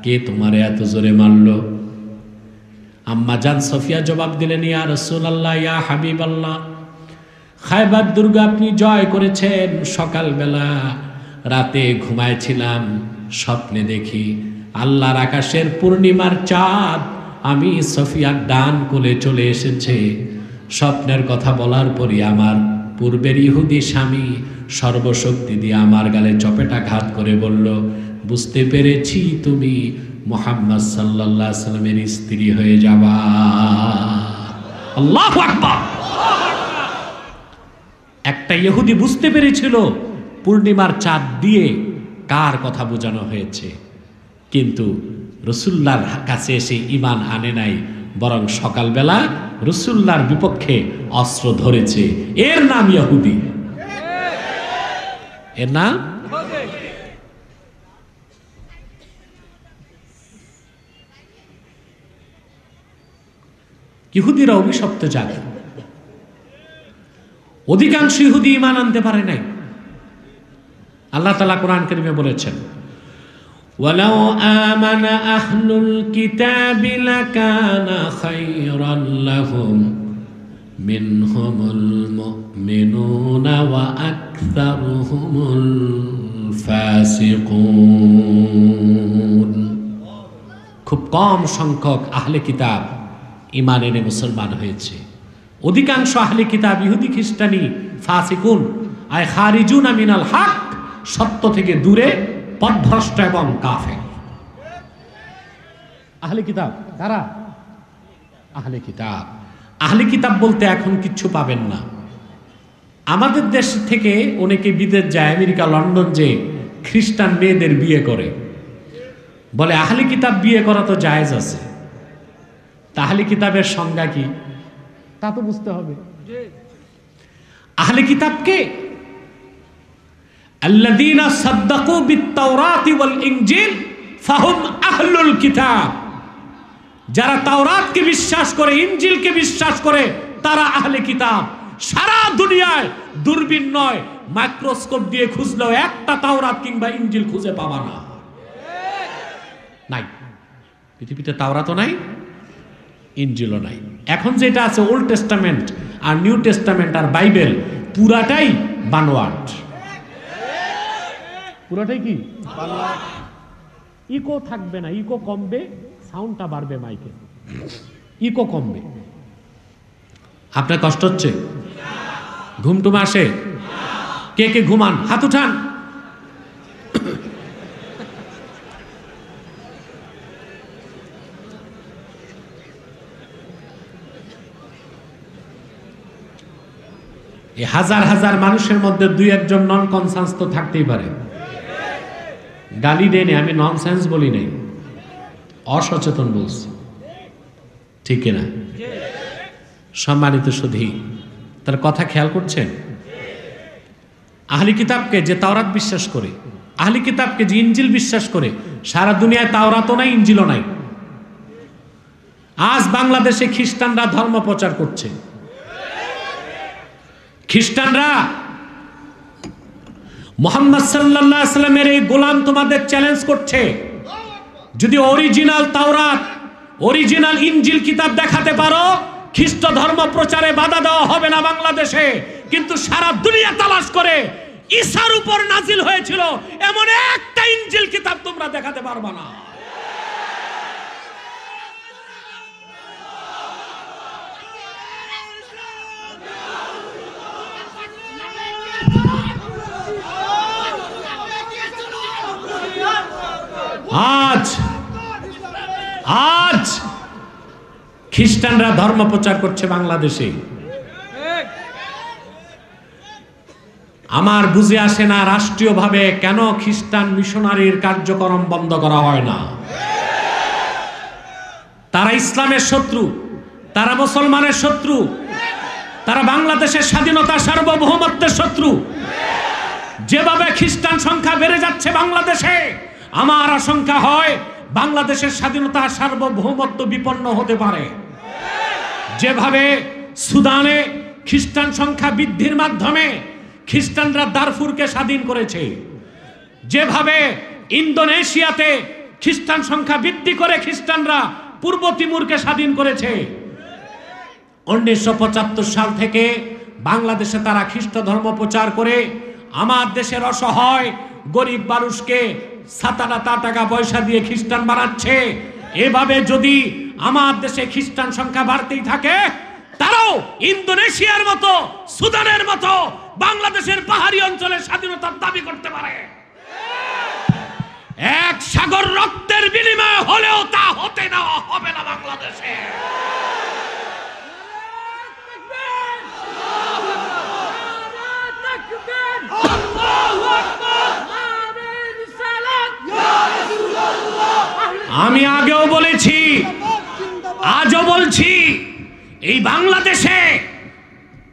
কে তোমারে এত জোরে মারলো? আম্মা জান সফিয়া জবাব দিলেন, ইয়া রাসূলুল্লাহ, ইয়া হাবিবাল্লাহ, খায়বার দুর্গ আপনি জয় করেছেন। সকালবেলা রাতে ঘুমাইছিলাম, স্বপ্নে দেখি আল্লাহর আকাশের পূর্ণিমার চাঁদ আমি সফিয়ার ডান কোলে চলে এসেছে। স্বপ্নের কথা বলার পরই আমার পূর্বের ইহুদি স্বামী সর্বশক্তি দিয়ে আমার গালে চপেটাঘাত করে বলল, বুঝতে পেরেছি তুমি মুহাম্মদ সাল্লাল্লাহু আলাইহি সাল্লামের স্ত্রী হয়ে যাবা। আল্লাহু আকবার। একটা ইহুদি বুঝতে পেরেছিল পূর্ণিমার চাঁদ দিয়ে কার কথা বোঝানো হয়েছে, কিন্তু রাসূলুল্লাহর কাছে এসে ঈমান আনে নাই, বরং সকালবেলা রাসূলুল্লাহর বিপক্ষে অস্ত্র ধরেছে। এর নাম ইহুদি, এর নাম ইহুদিরা অভিশপ্ত জাতি। অধিকাংশ ইহুদি ঈমান আনতে পারে নাই। আল্লাহ তাআলা কোরআন কারীমে বলেছেন, ওয়ালাউ আমানা আহলুল কিতাবি লাকানা খায়রান লাহুম মিনহুমুল মুমিনুনা ওয়া আকসারুহুমুল ফাসিকুন। খুব কম সংখ্যক আহলে কিতাব ঈমান এনে মুসলমান হয়েছে। অধিকাংশ আহলে কিতাব ইহুদি খ্রিস্টানি ফাসিকুন আয় খারিজুনা মিনাল হক, সত্য থেকে দূরে পথভ্রষ্ট এবং কাফের। আহলে কিতাব কারা? আহলে কিতাব। আহলে কিতাব বলতে এখন কিচ্ছু পাবেন না। আমাদের দেশ থেকে অনেকে বিদেশ যায়, আমেরিকা লন্ডন, যে খ্রিস্টান মেয়েদের বিয়ে করে, বলে আহলে কিতাব বিয়ে করা তো জায়েজ আছে। আহলে কিতাবের সংজ্ঞা কি তা তো বুঝতে হবে। আহলে কিতাবকে আল্লাযীনা সাদ্দাকু বিত-তাওরাতি ওয়াল ইনজিল ফাহুম আহলুল কিতাব। যারা তাওরাতকে বিশ্বাস করে, ইনজিলকে বিশ্বাস করে, তারা আহলে কিতাব। সারা দুনিয়ায় দূরবীন নয়, মাইক্রোস্কোপ দিয়ে খুঁজলেও একটা তাওরাত কিংবা ইনজিল খুঁজে পাবা না। নাই, পৃথিবীতে তাওরাতও নাই, ইনজিলও নাই। এখন যেটা আছে ওল্ড টেস্টামেন্ট আর নিউ টেস্টামেন্ট আর বাইবেল, পুরাটাই বানোয়াট। পুরাটাই কি? ইকো থাকবে না, ইকো কমবে, সাউন্ডটা বাড়বে মাইকে, ইকো কমবে। আপনার কষ্ট হচ্ছে? ঘুমটুম আসে? কে কে ঘুমান হাত উঠান। এই হাজার হাজার মানুষের মধ্যে 2-1 নন কনসাস তো থাকতেই পারে। গালি দেয়নি, আমি ননসেন্স বলি নাই, অসচেতন বলছি, ঠিক না? সম্মানিত সুধী, তার কথা খেয়াল করছেন? আহলি কিতাবকে যে তাওরাত বিশ্বাস করে, আহলি কিতাবকে যে ইনজিল বিশ্বাস করে, সারা দুনিয়ায় তাওরাতও নাই, ইনজিলও নাই। আজ বাংলাদেশে খ্রিস্টানরা ধর্ম প্রচার করছে। খ্রিস্টানরা মুহাম্মদ সাল্লাল্লাহু আলাইহি ওয়াসাল্লামের এই গোলাম তোমাদের চ্যালেঞ্জ করছে, যদি অরিজিনাল তাওরাত, অরিজিনাল ইনজিল কিতাব দেখাতে পারো, খ্রিস্ট ধর্ম প্রচারে বাধা দেওয়া হবে না বাংলাদেশে। কিন্তু সারা দুনিয়া তালাশ করে ঈসার উপর নাজিল হয়েছিল এমন একটা ইনজিল কিতাব তোমরা দেখাতে পারবে না। খ্রিস্টানরা ধর্ম প্রচার করছে বাংলাদেশে। আমার বুঝে আসে না রাষ্ট্রীয়ভাবে কেন খ্রিস্টান মিশনারির কার্যক্রম বন্ধ করা হয় না। তারা ইসলামের শত্রু, তারা মুসলমানের শত্রু, তারা বাংলাদেশের স্বাধীনতা সার্বভৌমত্বের শত্রু। যেভাবে খ্রিস্টান সংখ্যা বেড়ে যাচ্ছে বাংলাদেশে, আমার আশঙ্কা হয় বাংলাদেশের স্বাধীনতা সার্বভৌমত্ব বিপন্ন হতে পারে। যেভাবে সুদানে খ্রিস্টান সংখ্যা বৃদ্ধির মাধ্যমে খ্রিস্টানরা দারফুরকে স্বাধীন করেছে, যেভাবে ইন্দোনেশিয়াতে খ্রিস্টান সংখ্যা বৃদ্ধি করে খ্রিস্টানরা পূর্ব তিমুরকে স্বাধীন করেছে। 1975 সাল থেকে বাংলাদেশে তারা খ্রিস্ট ধর্ম প্রচার করে আমার দেশের অসহায় গরিব মানুষকে সাতাটা টাকা পয়সা দিয়ে খ্রিস্টান বানাচ্ছে। এভাবে যদি আমার দেশে খ্রিস্টান সংখ্যা বাড়তেই থাকে, তারাও ইন্দোনেশিয়ার মতো সুদানের মতো বাংলাদেশের পাহাড়ি অঞ্চলের স্বাধীনতার দাবি করতে পারে। এক সাগর রক্তের বিনিময়ে হলেও তা হতে দেওয়া হবে না বাংলাদেশে। আমি আগেও বলেছি, আজও বলছি, এই বাংলাদেশে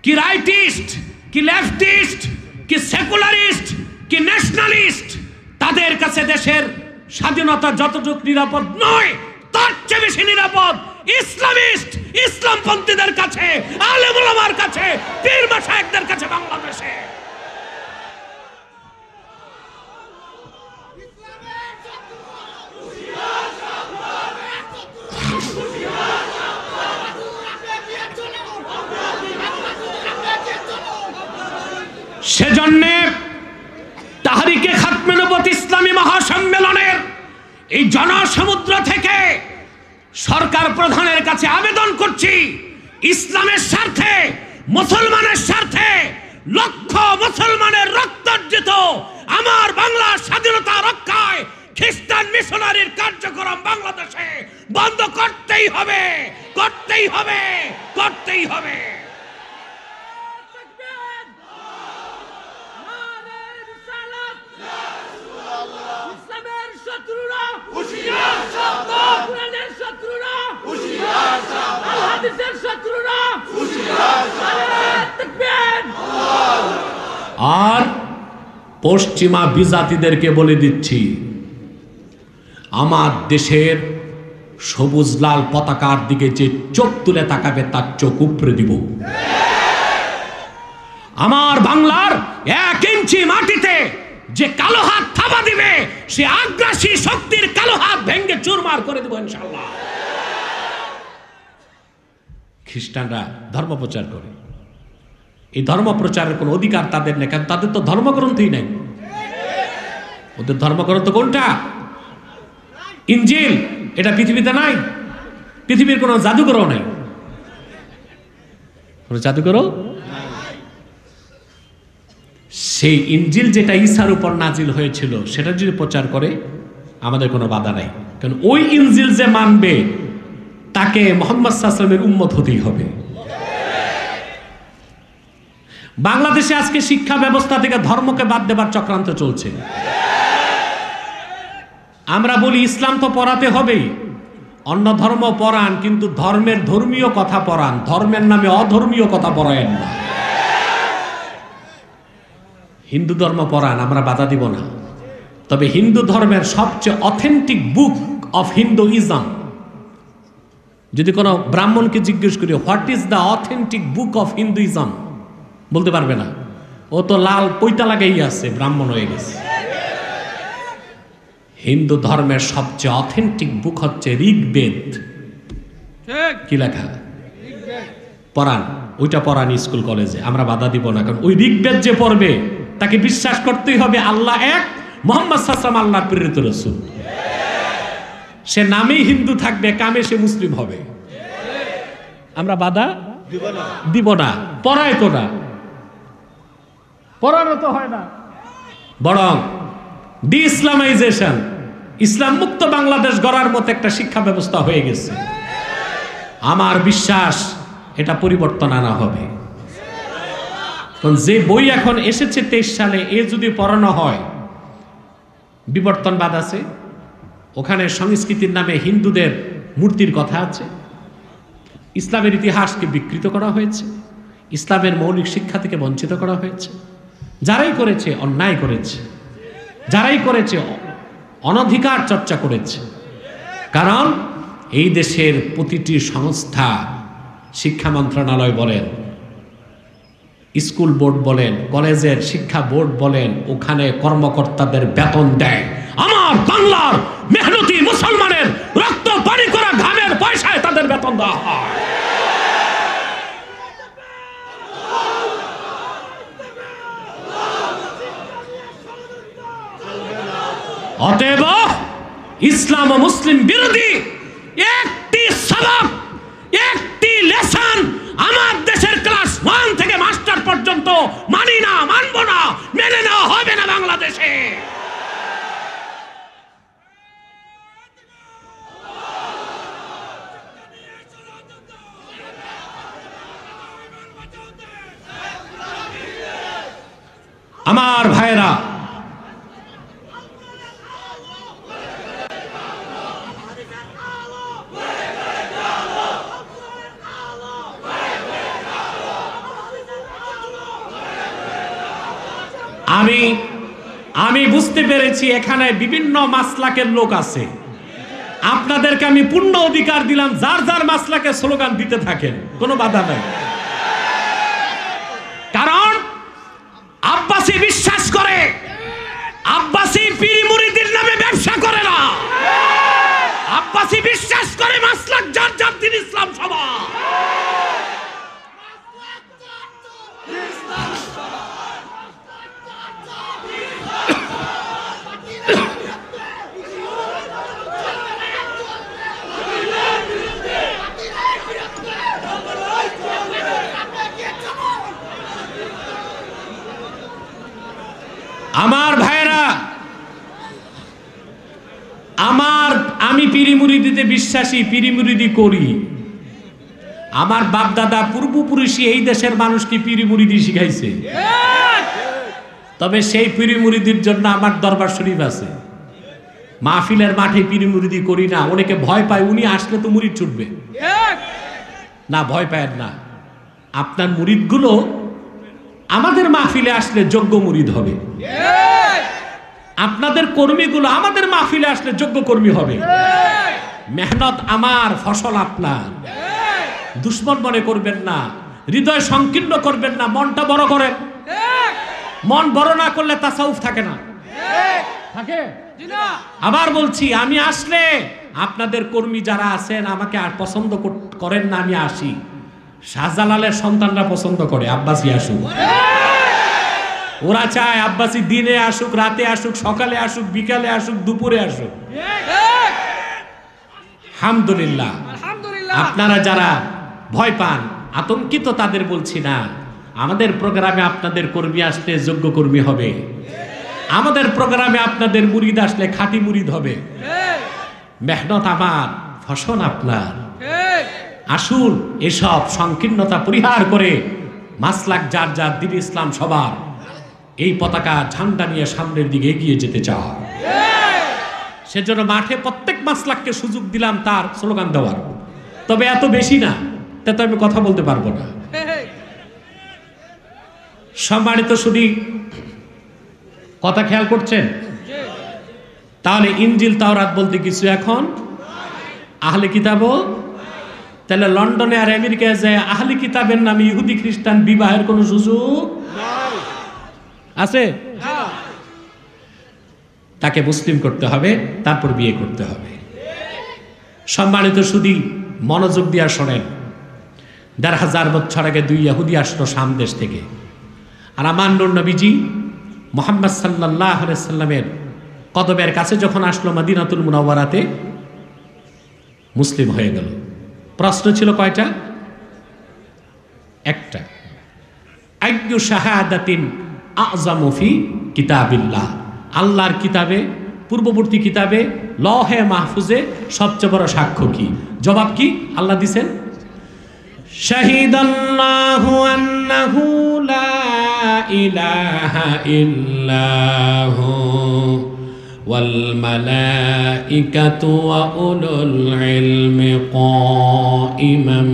কি রাইটিস্ট, কি লেফটিস্ট, কি সেকুলারিস্ট, কি ন্যাশনালিস্ট, তাদের কাছে দেশের স্বাধীনতা যতটুকু নিরাপদ নয়, তার চেয়ে বেশি নিরাপদ ইসলামিস্ট, ইসলামপন্থীদের কাছে, আলেম ওলামার কাছে, পীর মাশায়েখদের কাছে বাংলাদেশে। সেজন্য তাহরিকে খাতমে নবুয়ত ইসলামী মহাসম্মেলনের এই জনসমুদ্র থেকে সরকার প্রধানের কাছে আবেদন করছি, ইসলামের স্বার্থে, মুসলমানের স্বার্থে, লক্ষ মুসলমানের রক্তার্জিত আমার বাংলার স্বাধীনতা রক্ষায় খ্রিস্টান মিশনারির কার্যক্রম বাংলাদেশে বন্ধ করতেই হবে, করতেই হবে, করতেই হবে। আর পশ্চিমা বিজাতিদেরকে বলে দিচ্ছি, আমার দেশের সবুজ লাল পতাকার দিকে যে চোখ তুলে তাকাবে তার চোখ উপড়ে দিব। আমার বাংলার 1 ইঞ্চি মাটিতে যে কালো হাত থাবা দিবে, সে আগ্রাসী শক্তির কালো হাত ভেঙে চুরমার করে দেব ইনশাআল্লাহ। খ্রিস্টানরা ধর্ম প্রচার করে, এই ধর্ম প্রচারের কোনো অধিকার তাদের নেই, কারণ তাদের তো ধর্মগ্রন্থই নাই। ওদের ধর্মগ্রন্থ কোনটা? ইনজিল। এটা পৃথিবীতে নাই, পৃথিবীর কোনো জাদুঘরও নাই, কোনো জাদুঘরও। সেই ইনজিল যেটা ঈসার উপর নাজিল হয়েছিল, সেটা যদি প্রচার করে আমাদের কোনো বাধা নাই, কারণ ওই ইনজিল যে মানবে তাকে মুহাম্মদ সাল্লাল্লাহু আলাইহি ওয়াসাল্লামের উম্মত হতেই হবে। বাংলাদেশে আজকে শিক্ষা ব্যবস্থা থেকে ধর্মকে বাদ দেবার চক্রান্ত চলছে। আমরা বলি ইসলাম তো পড়াতে হবেই, অন্য ধর্ম পড়ান, কিন্তু ধর্মের ধর্মীয় কথা পড়ান, ধর্মের নামে অধর্মীয় কথা পড়ায়েন না। হিন্দু ধর্ম পড়ান, আমরা বাধা দিব না, তবে হিন্দু ধর্মের সবচেয়ে অথেন্টিক বুক অফ হিন্দুইজম, যদি কোনো ব্রাহ্মণকে জিজ্ঞেস করি what is the authentic book of Hinduism, বলতে পারবে না। ও তো লাল পৈতা লাগাই আছে, ব্রাহ্মণ হয়ে গেছে। হিন্দু ধর্মের সবচেয়ে অথেন্টিক বুক হচ্ছে ঋগ্বেদ। কি লেখা? পড়ান, ওইটা পড়ান স্কুল কলেজে, আমরা বাধা দিব না, কারণ ওই ঋগ্বেদ যে পড়বে তাকে বিশ্বাস করতেই হবে আল্লাহ এক, মুহাম্মদ সাল্লাল্লাহু আলাইহি ওয়াসাল্লাম আল্লাহর প্রেরিত রাসূল। সে নামেই হিন্দু থাকবে, কামে সে মুসলিম হবে। আমরা বাধা দিব না, পড়ায় তো না, পড়ানো তো হয় না, বরং ডি ইসলামাইজেশন, ইসলাম মুক্ত বাংলাদেশ গড়ার মতো একটা শিক্ষা ব্যবস্থা হয়ে গেছে। আমার বিশ্বাস এটা পরিবর্তন আনা হবে। কারণ যে বই এখন এসেছে 23 সালে, এ যদি পড়ানো হয়, বিবর্তনবাদ আছে, ওখানে সংস্কৃতির নামে হিন্দুদের মূর্তির কথা আছে, ইসলামের ইতিহাসকে বিকৃত করা হয়েছে, ইসলামের মৌলিক শিক্ষা থেকে বঞ্চিত করা হয়েছে। যারাই করেছে অন্যায় করেছে, যারাই করেছে অনধিকার চর্চা করেছে। কারণ এই দেশের প্রতিটি সংস্থা, শিক্ষা মন্ত্রণালয় বলেন, স্কুল বোর্ড বলেন, কলেজের শিক্ষা বোর্ড বলেন, ওখানে কর্মকর্তাদের বেতন দেয় আমার বাংলার মেহনতি মুসলমানের রক্ত পানি করা ঘামের পয়সায় তাদের বেতন দেওয়া হয়। অতএব ইসলাম ও মুসলিম বিরোধী একটি সবক, একটি লেসন আমার দেশের ক্লাস 1 থেকে মাস্টার পর্যন্ত মানি না, মানব না, মেনে নেওয়া হবে না বাংলাদেশে। আমার ভাইরা, আমি বুঝতে পেরেছি এখানে বিভিন্ন মাসলাকের লোক আছে। আপনাদেরকে আমি পূর্ণ অধিকার দিলাম, যার যার মাসলাকে স্লোগান দিতে থাকেন, কোনো বাধা নাই। কারণ আব্বাসী বিশ্বাস করে, আব্বাসী পীর মুরিদের নামে ব্যবসা করে না। আব্বাসী বিশ্বাস করে মাসলাক যার যার দিন ইসলাম সভা। আমার ভাইরা, আমি পীরি মুরিদিতে বিশ্বাসী, পীরি মুরিদি করি। আমার বাপ দাদা পূর্বপুরুষই এই দেশের মানুষকে পীরি মুরিদি শিখাইছে। তবে সেই পীরি মুরিদির জন্য আমার দরবার শরীফ আছে। মাহফিলের মাঠে পীরি মুরিদি করি না, অনেকে ভয় পায়, উনি আসলে তো মুরিদ ছুটবে না। ভয় পায় না, আপনার মুরিদগুলো আমাদের মাহফিলে আসলে যোগ্য মুরিদ হবে। আপনাদের কর্মীগুলো আমাদের মাহফিলে আসলে যোগ্য কর্মী হবে। মেহনত আমার, ফসল আপনার। দুশ্মন মনে করবেন না, হৃদয় সংকীর্ণ করবেন না, মনটা বড় করেন। মন বড় না করলে তাসাউফ থাকে না, থাকে। আবার বলছি, আমি আসলে আপনাদের কর্মী যারা আছেন আমাকে আর পছন্দ করেন না, আমি আসি। শাহজালালের সন্তানরা পছন্দ করে আব্বাসী আসুক। ওরা চায় আব্বাসী দিনে আসুক, রাতে আসুক, সকালে আসুক, বিকালে আসুক, দুপুরে আসুক। আলহামদুলিল্লাহ। আপনারা যারা ভয় পান, আতঙ্কিত, তাদের বলছি না। আমাদের প্রোগ্রামে আপনাদের কর্মী আসলে যোগ্য কর্মী হবে। আমাদের প্রোগ্রামে আপনাদের মুরিদ আসলে খাঁটি মুরিদ হবে। মেহনত আমার, ফসল আপনার। আসুন এসব সংকীর্ণতা পরিহার করে মাসলাক যার যার দিন ইসলাম সবার, এই পতাকা ঝান্ডা নিয়ে সামনের দিকে এগিয়ে যেতে চায়। সেজন্য মাঠে প্রত্যেক মাসলাককে সুযোগ দিলাম তার স্লোগান দেওয়ার। তবে এত বেশি না, তাতে আমি কথা বলতে পারবো না। সম্মানিত শুধু কথা খেয়াল করছেন? তাহলে ইনজিল তাওরাত বলতে কিছু এখন আহলে কিতাবও, তাহলে লন্ডনে আর আমেরিকায় যায় আহলে কিতাবের নামে ইহুদি খ্রিস্টান বিবাহের কোনো সুযোগ আছে? তাকে মুসলিম করতে হবে, তারপর বিয়ে করতে হবে। সম্মানিত শুধু মনোযোগ দিয়া শোনেন। ১,৫০০ বছর আগে 2 ইহুদি আসলো শাম দেশ থেকে। আর আমার নবীজি মুহাম্মদ সাল্লাল্লাহু আলাইহি সাল্লামের কদমের কাছে যখন আসলো মদিনাতুল মুনাওয়ারাতে, মুসলিম হয়ে গেল। প্রশ্ন ছিল কয়টা? একটা, আইয়ু শাহাদাতিন আযমু ফি কিতাবিল্লাহ, আল্লাহর কিতাবে, পূর্ববর্তী কিতাবে লহে মাহফুজে সবচেয়ে বড় সাক্ষ্য কি? জবাব কি? আল্লাহ দিছেন শাহিদাল্লাহু আন্নাহু লা ইলাহা ইল্লাহু ওয়াল মালাইকাতু ওয়া উলুল ইলমি কাইমান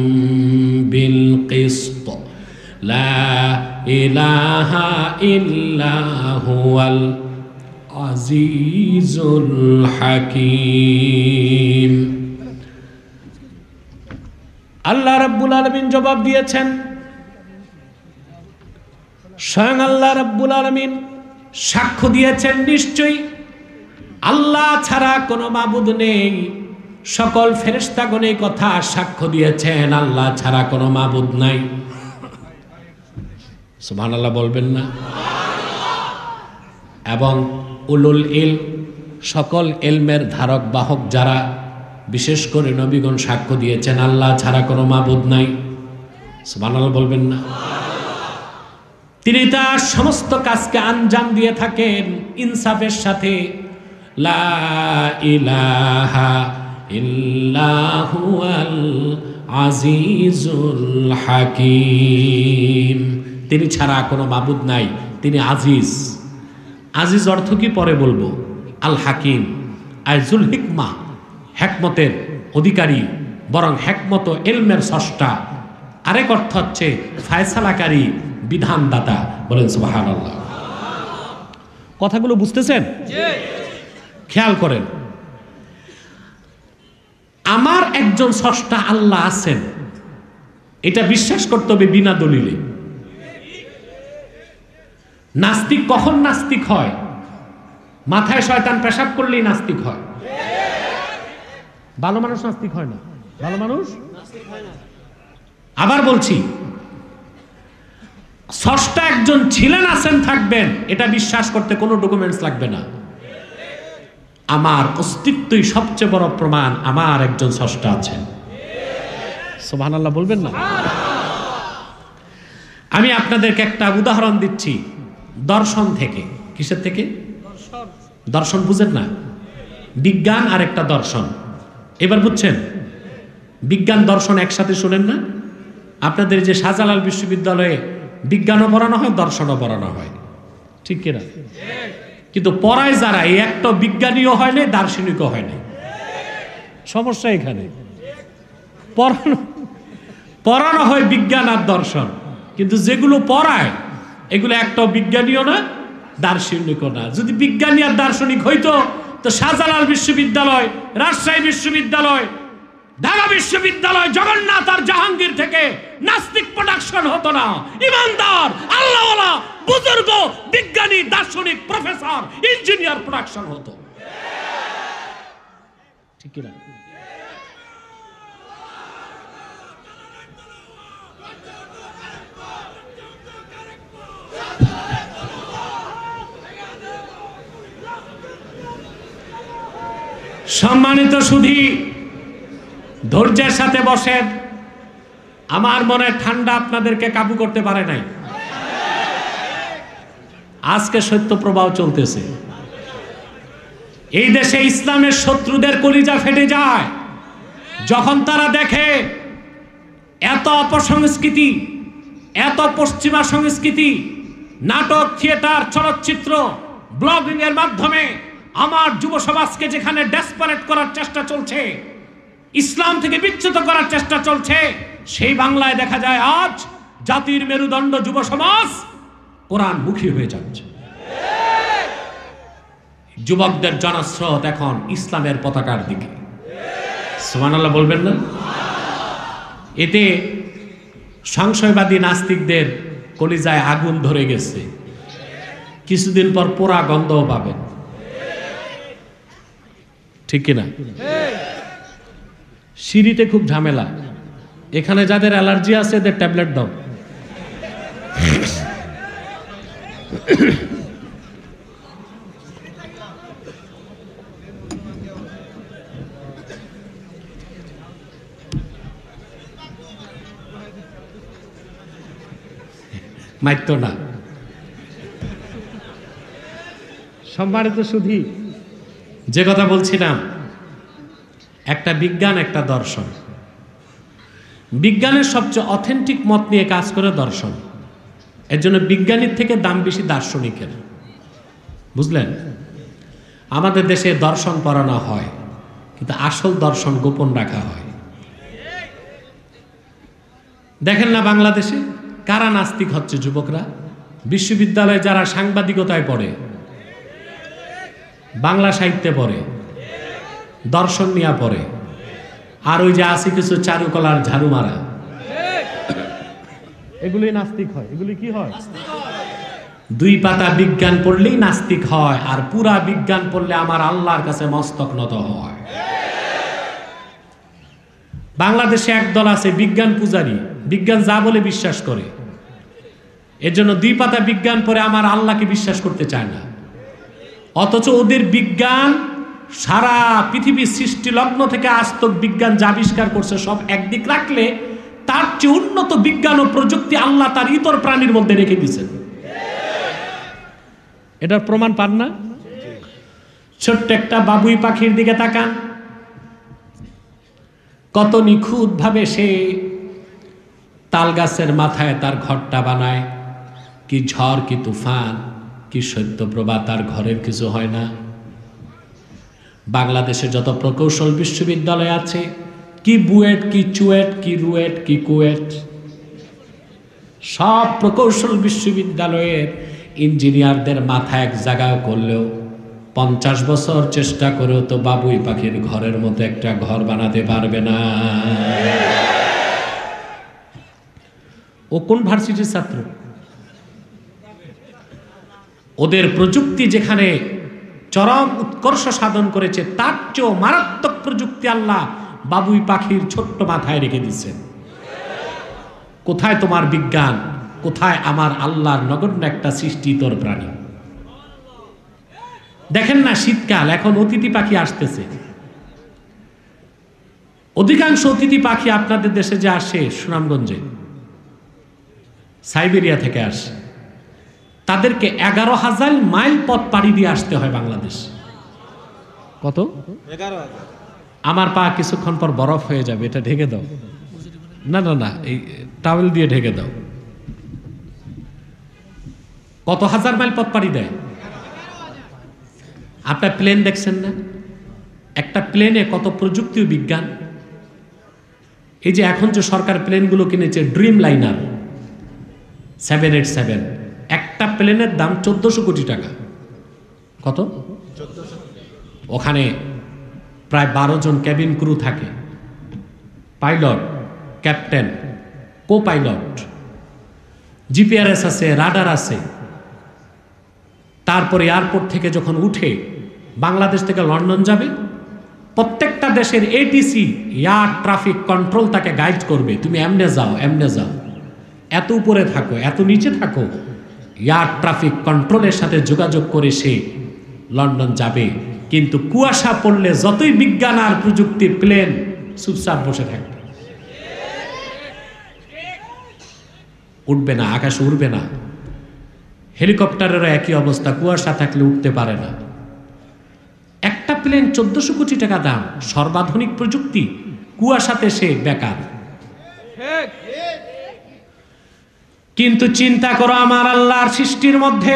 বিল কিসত লা ইলাহা ইল্লা হুয়াল আজিজুল হাকীম। আল্লাহ রাব্বুল আলামিন জবাব দিয়েছেন, স্বয়ং আল্লাহ রাব্বুল আলামিন সাক্ষ্য দিয়েছেন, নিশ্চয়ই আল্লাহ ছাড়া কোনো মাবুদ নেই। সকল ফেরেশতাগণ এই কথা সাক্ষ্য দিয়েছেন, আল্লাহ ছাড়া কোনো মাবুদ নাই। সুবহানাল্লাহ বলবেন না? এবং উলুল ইলম, সকল ইলমের ধারক বাহক যারা, বিশেষ করে নবীগণ সাক্ষ্য দিয়েছেন আল্লাহ ছাড়া কোনো মাবুদ নাই। সুবহানাল্লাহ বলবেন না? তিনি তার সমস্ত কাজকে আঞ্জাম দিয়ে থাকেন ইনসাফের সাথে। লা ইলাহা ইল্লা হুয়াল আজিজুল হাকীম। তিনি ছাড়া কোনো মাবুদ নাই, তিনি আজিজ। আজিজ অর্থ কি পরে বলবো। আল হাকিম, আইজুল হিকমা, হেকমতের অধিকারী, বরং হেকমত ইলমের স্রষ্টা। আরেক অর্থ হচ্ছে ফায়সালাকারী, বিধানদাতা। বলেন সুবহানাল্লাহ। কথাগুলো বুঝতেছেন? খেয়াল করেন, আমার একজন স্রষ্টা আল্লাহ আছেন, এটা বিশ্বাস করতে হবে বিনা দলিলে। নাস্তিক কখন নাস্তিক হয়? মাথায় শয়তান পেশাব করলেই নাস্তিক হয়। ভালো মানুষ নাস্তিক হয় না। ভালো মানুষ আবার বলছি, স্রষ্টা একজন ছিলেন, আছেন, থাকবেন, এটা বিশ্বাস করতে কোনো ডকুমেন্টস লাগবে না। আমার অস্তিত্বই সবচেয়ে বড় প্রমাণ, আমার একজন স্রষ্টা আছেন। সুবহানাল্লাহ বলবেন না? আমি আপনাদেরকে একটা উদাহরণ দিচ্ছি দর্শন থেকে। কিসের থেকে? দর্শন বুঝেন না? বিজ্ঞান আর একটা দর্শন। এবার বুঝছেন? বিজ্ঞান দর্শন একসাথে শোনেন না? আপনাদের যে শাহজালাল বিশ্ববিদ্যালয়ে বিজ্ঞানও পড়ানো হয়, দর্শনও পড়ানো হয়, ঠিক কিনা? কিন্তু পড়ায় যারা, এই একটা বিজ্ঞানীও হয় না, দার্শনিকও হয় না। সমস্যা এখানে। পড়ানো হয় বিজ্ঞান আর দর্শন, কিন্তু যেগুলো পড়ায় এগুলো একটাও বিজ্ঞানীও না, দার্শনিকও না। যদি বিজ্ঞানী আর দার্শনিক হইতো তো শাহজালাল বিশ্ববিদ্যালয়, রাজশাহী বিশ্ববিদ্যালয়, ঢাকা বিশ্ববিদ্যালয়, জগন্নাথ আর জাহাঙ্গীর থেকে নাস্তিক প্রোডাকশন হতো না। ইমানদার, আল্লাহওয়ালা, বুজুর্গ, বিজ্ঞানী, দার্শনিক, প্রফেসর, ইঞ্জিনিয়ার প্রোডাকশন হতো, ঠিক কি না? সম্মানিত সুধী, ধৈর্যের সাথে বসেন। আমার মনে ঠান্ডা আপনাদেরকে কাবু করতে পারে নাই। আজকে সত্য প্রবাহ চলতেছে। এই দেশে ইসলামের শত্রুদের কলিজা ফেটে যায় যখন তারা দেখে এত অপসংস্কৃতি, এত পশ্চিমা সংস্কৃতি, নাটক, থিয়েটার, চলচ্চিত্র, ব্লগিং এর মাধ্যমে আমার যুব সমাজকে যেখানে ডেসপারেট করার চেষ্টা চলছে, ইসলাম থেকে বিচ্যুত করার চেষ্টা চলছে, সেই বাংলায় দেখা যায় আজ জাতির মেরুদণ্ড যুব সমাজ কোরআনমুখী হয়ে যাচ্ছে। যুবকদের জনস্রোত এখন ইসলামের পতাকার দিকে। সুবহানাল্লাহ বলবেন না? এতে সংশয়বাদী নাস্তিকদের কলিজায় আগুন ধরে গেছে। কিছুদিন পর পোড়া গন্ধও পাবেন, ঠিক কিনা? সিঁড়িতে খুব ঝামেলা। এখানে যাদের অ্যালার্জি আছে এদের ট্যাবলেট দাও। মাইতো না। সম্মানিত সুধী, যে কথা বলছিলাম, একটা বিজ্ঞান, একটা দর্শন। বিজ্ঞানের সবচেয়ে অথেন্টিক মত নিয়ে কাজ করে দর্শন। এর জন্য বিজ্ঞানীর থেকে দাম বেশি দার্শনিকের। বুঝলেন? আমাদের দেশে দর্শন পড়ানো হয়, কিন্তু আসল দর্শন গোপন রাখা হয়। দেখেন না বাংলাদেশে কারা নাস্তিক হচ্ছে? যুবকরা, বিশ্ববিদ্যালয়ে যারা সাংবাদিকতায় পড়ে, বাংলা সাহিত্যে পড়ে, দর্শন নিয়ে পড়ে, আর ওই যে আছে কিছু চারুকলার ঝাড়ু মারা, এগুলি নাস্তিক হয়। এগুলি কি হয়? দুই পাতা বিজ্ঞান পড়লেই নাস্তিক হয়, আর পুরা বিজ্ঞান পড়লে আমার আল্লাহর কাছে মস্তক নত হয়। বাংলাদেশে একদল আছে বিজ্ঞান পূজারী, বিজ্ঞান যা বলে বিশ্বাস করে। এর জন্য দুই পাতা বিজ্ঞান পড়ে আমার আল্লাহকে বিশ্বাস করতে চায় না। অথচ ওদের বিজ্ঞান সারা পৃথিবীর সৃষ্টি লগ্ন থেকে আস্তক বিজ্ঞান যা আবিষ্কার করছে সব একদিক রাখলে তার চেয়ে উন্নত বিজ্ঞান ও প্রযুক্তি আল্লাহ তার ইতর প্রাণীর মধ্যে রেখে দিয়েছেন। এটার প্রমাণ পান না? ছোট্ট একটা বাবুই পাখির দিকে তাকান, কত নিখুঁত ভাবে সে তাল গাছের মাথায় তার ঘরটা বানায়। কি ঝড়, কি তুফান, কি শৈত্যপ্রভা, তার ঘরের কিছু হয় না। বাংলাদেশে যত প্রকৌশল বিশ্ববিদ্যালয় আছে, কি বুয়েট, কি চুয়েট, কি রুয়েট, কি কুয়েট, সব প্রকৌশল বিশ্ববিদ্যালয়ের ইঞ্জিনিয়ারদের মাথা এক জায়গায় করলেও 50 বছর চেষ্টা করেও তো বাবুই পাখির ঘরের মতো একটা ঘর বানাতে পারবে না। ও কোন ভার্সিটির ছাত্র? ওদের প্রযুক্তি যেখানে চরম উৎকর্ষ সাধন করেছে, তার চেয়েও মারাত্মক প্রযুক্তি আল্লাহ বাবুই পাখির ছোট্ট মাথায় রেখে দিচ্ছেন। কোথায় তোমার বিজ্ঞান? কোথায় আমার আল্লাহর নগণ্য একটা সৃষ্টি তোর প্রাণী? দেখেন না শীতকাল, এখন অতিথি পাখি আসতেছে। অধিকাংশ অতিথি পাখি আপনাদের দেশে যে আসে সুনামগঞ্জে, সাইবেরিয়া থেকে আসে, তাদেরকে 11,000 মাইল পথ পাড়ি দিয়ে আসতে হয় বাংলাদেশ। কত? 11,000। আমার পা কিছুক্ষণ পর বরফ হয়ে যাবে, এটা ঢেকে দাও। না না না, এই টাওয়েল দিয়ে ঢেকে দাও। কত হাজার মাইল পথ পাড়ি দেয়? আপনার প্লেন দেখছেন না? একটা প্লেনে কত প্রযুক্তি ও বিজ্ঞান। এই যে এখন যে সরকার প্লেনগুলো কিনেছে, ড্রিম লাইনার 787, একটা প্লেনের দাম 1400 কোটি টাকা। কত? ওখানে প্রায় 12 জন ক্যাবিন ক্রু থাকে, pilot, captain, co pilot, GPRS আছে, রাডার আছে। তারপরে এয়ারপোর্ট থেকে যখন উঠে বাংলাদেশ থেকে লন্ডন যাবে, প্রত্যেকটা দেশের এটিসি এয়ার ট্রাফিক কন্ট্রোল তাকে গাইড করবে, তুমি এমনে যাও, এমনে যাও, এত উপরে থাকো, এত নিচে থাকো। এয়ার ট্রাফিক কন্ট্রোলের সাথে যোগাযোগ করে সে লন্ডন যাবে। কিন্তু কুয়াশা পড়লে যতই বিজ্ঞান আর প্রযুক্তির প্লেন চুপচাপ বসে থাকবে, উঠবে না, আকাশে উড়বে না। হেলিকপ্টারেরও একই অবস্থা, কুয়াশা থাকলে উঠতে পারে না। একটা প্লেন 1400 কোটি টাকা দাম, সর্বাধুনিক প্রযুক্তি, কুয়াশাতে সে বেকার। কিন্তু চিন্তা করো, আমার আল্লাহর সৃষ্টির মধ্যে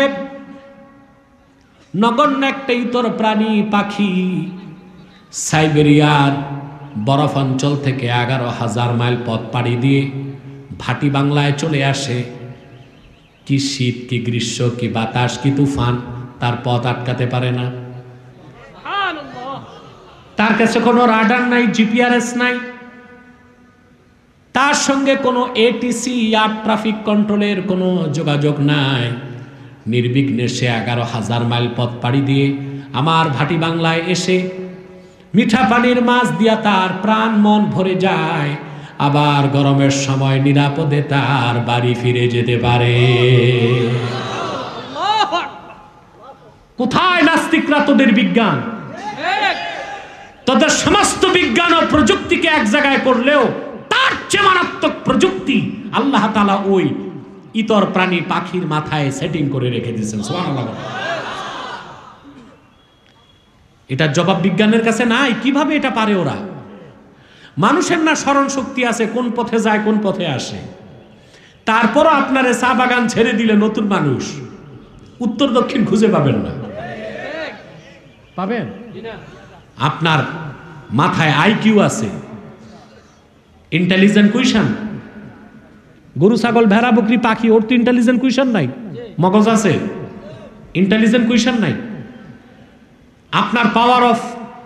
নগণ্য একটা ইতর প্রাণী পাখি সাইবেরিয়ার বরফ অঞ্চল থেকে 11,000 মাইল পথ পাড়ি দিয়ে ভাটি বাংলায় চলে আসে। কি শীত, কি গ্রীষ্ম, কি বাতাস, কি তুফান, তার পথ আটকাতে পারে না। তার কাছে কোনো রাডার নাই, জিপিআরএস নাই, তার সঙ্গে কোনো এটিসি এয়ার ট্রাফিক কন্ট্রোলের কোনো যোগাযোগ নাই। নির্বিঘ্নে সে 11,000 মাইল পথ পাড়ি দিয়ে আমার ভাটি বাংলায় এসে মিঠা পানির মাছ দিয়া তার প্রাণ মন ভরে যায়, আবার গরমের সময় নিরাপদে তার বাড়ি ফিরে যেতে পারে। কোথায় নাস্তিকরা তোদের বিজ্ঞান? তোদের সমস্ত বিজ্ঞান ও প্রযুক্তিকে এক জায়গায় করলেও তার চেয়ে মারাত্মক প্রযুক্তি আল্লাহ তাআলা ওই ইতর প্রাণী পাখির মাথায় সেটিং করে রেখে দিয়েছেন। সুবহানাল্লাহ। এটার জবাব বিজ্ঞানের কাছে নাই। কিভাবে এটা পারে ওরা? মানুষের না স্মরণ শক্তি আছে, কোন পথে যায় কোন পথে আসে। তারপরও আপনারে চা বাগান ছেড়ে দিলে নতুন মানুষ উত্তর দক্ষিণ খুঁজে পাবেন না। পাবেন? আপনার মাথায় আইকিউ আছে, ইন্টেলিজেন্ট কুইশন। গরু ছাগল ভেড়া বকরি পাখি, ওর তো ইন্টেলিজেন্ট কুইশন নাই, মগজ আছে, ইন্টেলিজেন্ট কুইশন নাই। আপনার পাওয়ার অফ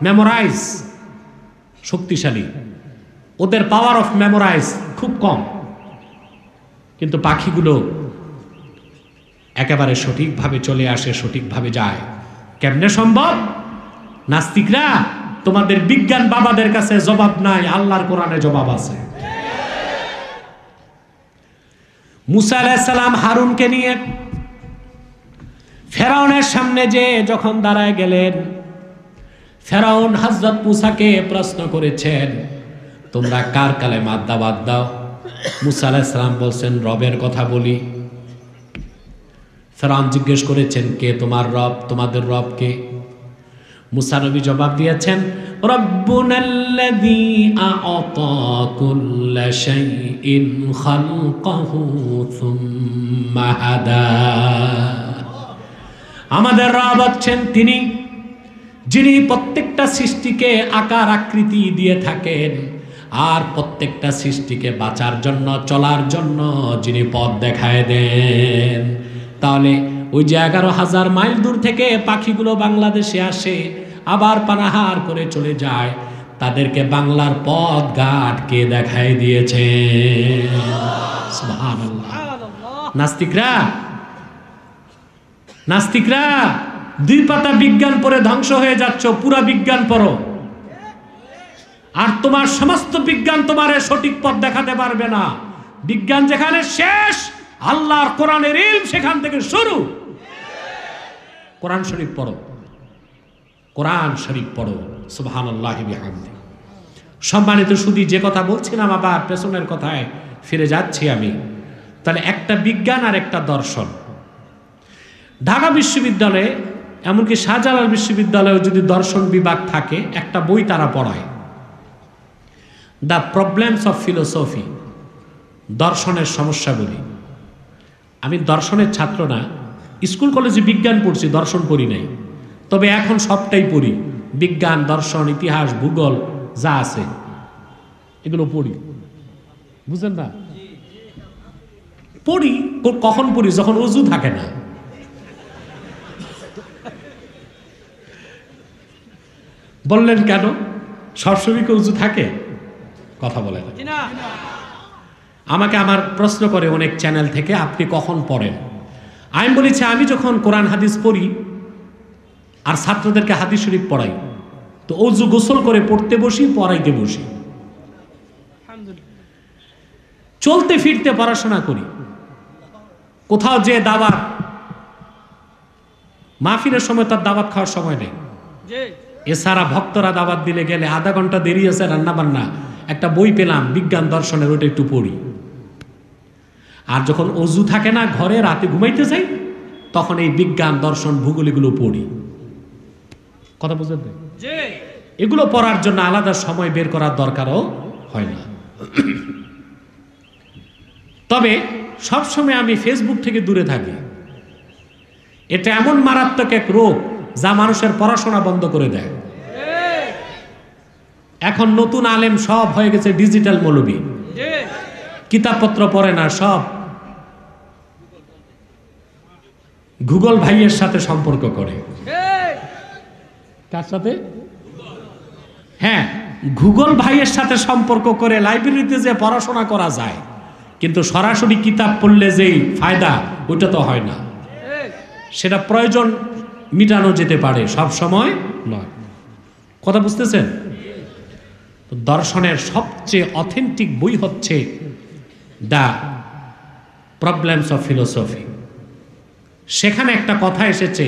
মেমোরাইজ শক্তিশালী, ওদের পাওয়ার অফ মেমোরাইজ খুব কম। কিন্তু পাখিগুলো একেবারে সঠিকভাবে চলে আসে, সঠিকভাবে যায়। কেমনে সম্ভব? নাস্তিকরা, তোমাদের বিজ্ঞান বাবাদের কাছে জবাব নাই, আল্লাহর কোরআনে জবাব আছে। মুসা আলাইহিস সালাম হারুনকে নিয়ে ফেরাউনের সামনে যে যখন দাঁড়ায় গেলেন, ফেরাউন হযরত মুসাকে প্রশ্ন করেছেন, তোমরা কার কালেমা দাওয়াত দাও? মুসা আলাইহিস সালাম বলছেন, রবের কথা বলি। ফেরাউন জিজ্ঞেস করেছেন, কে তোমার রব? তোমাদের রব কে? মুসা নবী জবাব দিয়েছেন, রব্বুনাল্লাযী আ'তা কুল্লা শাইইন খালকাহু সুম্মা হাদা। আমাদের রব হচ্ছেন তিনি, যিনি প্রত্যেকটা সৃষ্টিকে আকার আকৃতি দিয়ে থাকেন, আর প্রত্যেকটা সৃষ্টিকে বাঁচার জন্য, চলার জন্য যিনি পথ দেখায় দেন। তাহলে ওই যে 11,000 মাইল দূর থেকে পাখিগুলো বাংলাদেশে আসে, আবার পানাহার করে চলে যায়, তাদেরকে বাংলার পথ ঘাট কে দেখায় দিয়েছে? সুবহানাল্লাহ। নাস্তিকরা, নাস্তিকরা দুই পাতা বিজ্ঞান পড়ে ধ্বংস হয়ে যাচ্ছ, পুরা বিজ্ঞান পড়ো, আর তোমার সমস্ত বিজ্ঞান তোমার সঠিক পথ দেখাতে পারবে না। বিজ্ঞান যেখানে শেষ, আল্লাহর কোরআনের ইলম সেখান থেকে শুরু। কোরআন শরীফ পড়ো, কোরআন শরীফ পড়ো। সুবহানাল্লাহি বিহামদি। সম্মানিত সুধী, যে কথা বলছিলাম আবার পেছনের কথায় ফিরে যাচ্ছি আমি। তাহলে একটা বিজ্ঞান আর একটা দর্শন। ঢাকা বিশ্ববিদ্যালয়ে, এমনকি শাহজালাল বিশ্ববিদ্যালয়েও যদি দর্শন বিভাগ থাকে, একটা বই তারা পড়ায়, দ্য প্রবলেমস অফ ফিলোসফি, দর্শনের সমস্যাগুলি। আমি দর্শনের ছাত্র না, স্কুল কলেজে বিজ্ঞান পড়ছি, দর্শন পড়ি নাই। তবে এখন সবটাই পড়ি, বিজ্ঞান, দর্শন, ইতিহাস, ভূগোল যা আছে এগুলো পড়ি। বুঝলেন না? পড়ি। কখন পড়ি? যখন ওযু থাকে না। বললেন কেন? সবসময় কি ওযু থাকে? কথা বলে না। আমাকে আমার প্রশ্ন করে অনেক চ্যানেল থেকে, আপনি কখন পড়েন? আমি বলেছি, আমি যখন কোরআন হাদিস পড়ি আর ছাত্রদেরকে হাদিস শরীফ পড়াই, তো ওযু গোসল করে পড়তে বসি, পড়াইতে বসি। চলতে ফিরতে পড়াশোনা করি। কোথাও যে দাওয়াত, মাহফিলের সময় তার দাওয়াত খাওয়ার সময় নেই। এছাড়া ভক্তরা দাওয়াত দিলে গেলে আধা ঘন্টা দেরি আছে রান্না বান্না, একটা বই পেলাম বিজ্ঞান দর্শনের, ওটা একটু পড়ি। আর যখন ওযু থাকে না, ঘরে রাতে ঘুমাইতে যাই, তখন এই বিজ্ঞান, দর্শন, ভূগোল এগুলো পড়ি। কথা বুঝলেন? এগুলো পড়ার জন্য আলাদা সময় বের করার দরকারও হয় না। তবে সবসময় আমি ফেসবুক থেকে দূরে থাকি। এটা এমন মারাত্মক এক রোগ যা মানুষের পড়াশোনা বন্ধ করে দেয়। এখন নতুন আলেম সব হয়ে গেছে ডিজিটাল মৌলবী, কিতাবপত্র পড়ে না, সব গুগল ভাইয়ের সাথে সম্পর্ক করে। কার সাথে? হ্যাঁ, গুগল ভাইয়ের সাথে সম্পর্ক করে লাইব্রেরিতে যে পড়াশোনা করা যায়, কিন্তু সরাসরি কিতাব পড়লে যেই ফায়দা, ওইটা তো হয় না। সেটা প্রয়োজন মিটানো যেতে পারে, সব সময় নয়। কথা বুঝতেছেন? দর্শনের সবচেয়ে অথেন্টিক বই হচ্ছে দ্য প্রবলেমস অফ ফিলোসফি। সেখানে একটা কথা এসেছে,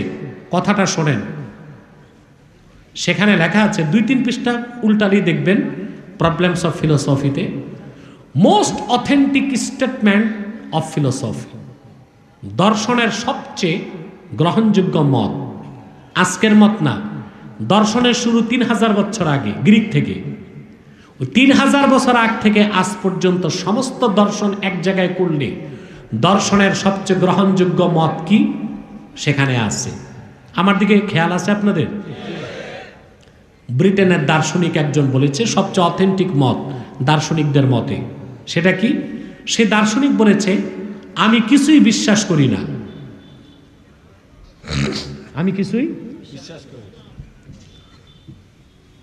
কথাটা শোনেন। সেখানে লেখা আছে, 2-3 পৃষ্ঠা উল্টালি দেখবেন, প্রবলেমস অফ ফিলোসফিতে, most authentic statement of philosophy. দর্শনের সবচেয়ে গ্রহণযোগ্য মত, আজকের মত না, দর্শনের শুরু 3000 বছর আগে গ্রিক থেকে। 3000 বছর আগ থেকে আজ পর্যন্ত সমস্ত দর্শন এক জায়গায় করলে দর্শনের সবচেয়ে গ্রহণযোগ্য মত কি সেখানে আছে। আমার দিকে খেয়াল আছে আপনাদের? ব্রিটেনের দার্শনিক একজন বলেছে সবচেয়ে অথেন্টিক মত দার্শনিকদের মতে, সেটা কি? সে দার্শনিক বলেছে আমি কিছুই বিশ্বাস করি না, আমি কিছুই বিশ্বাস করি,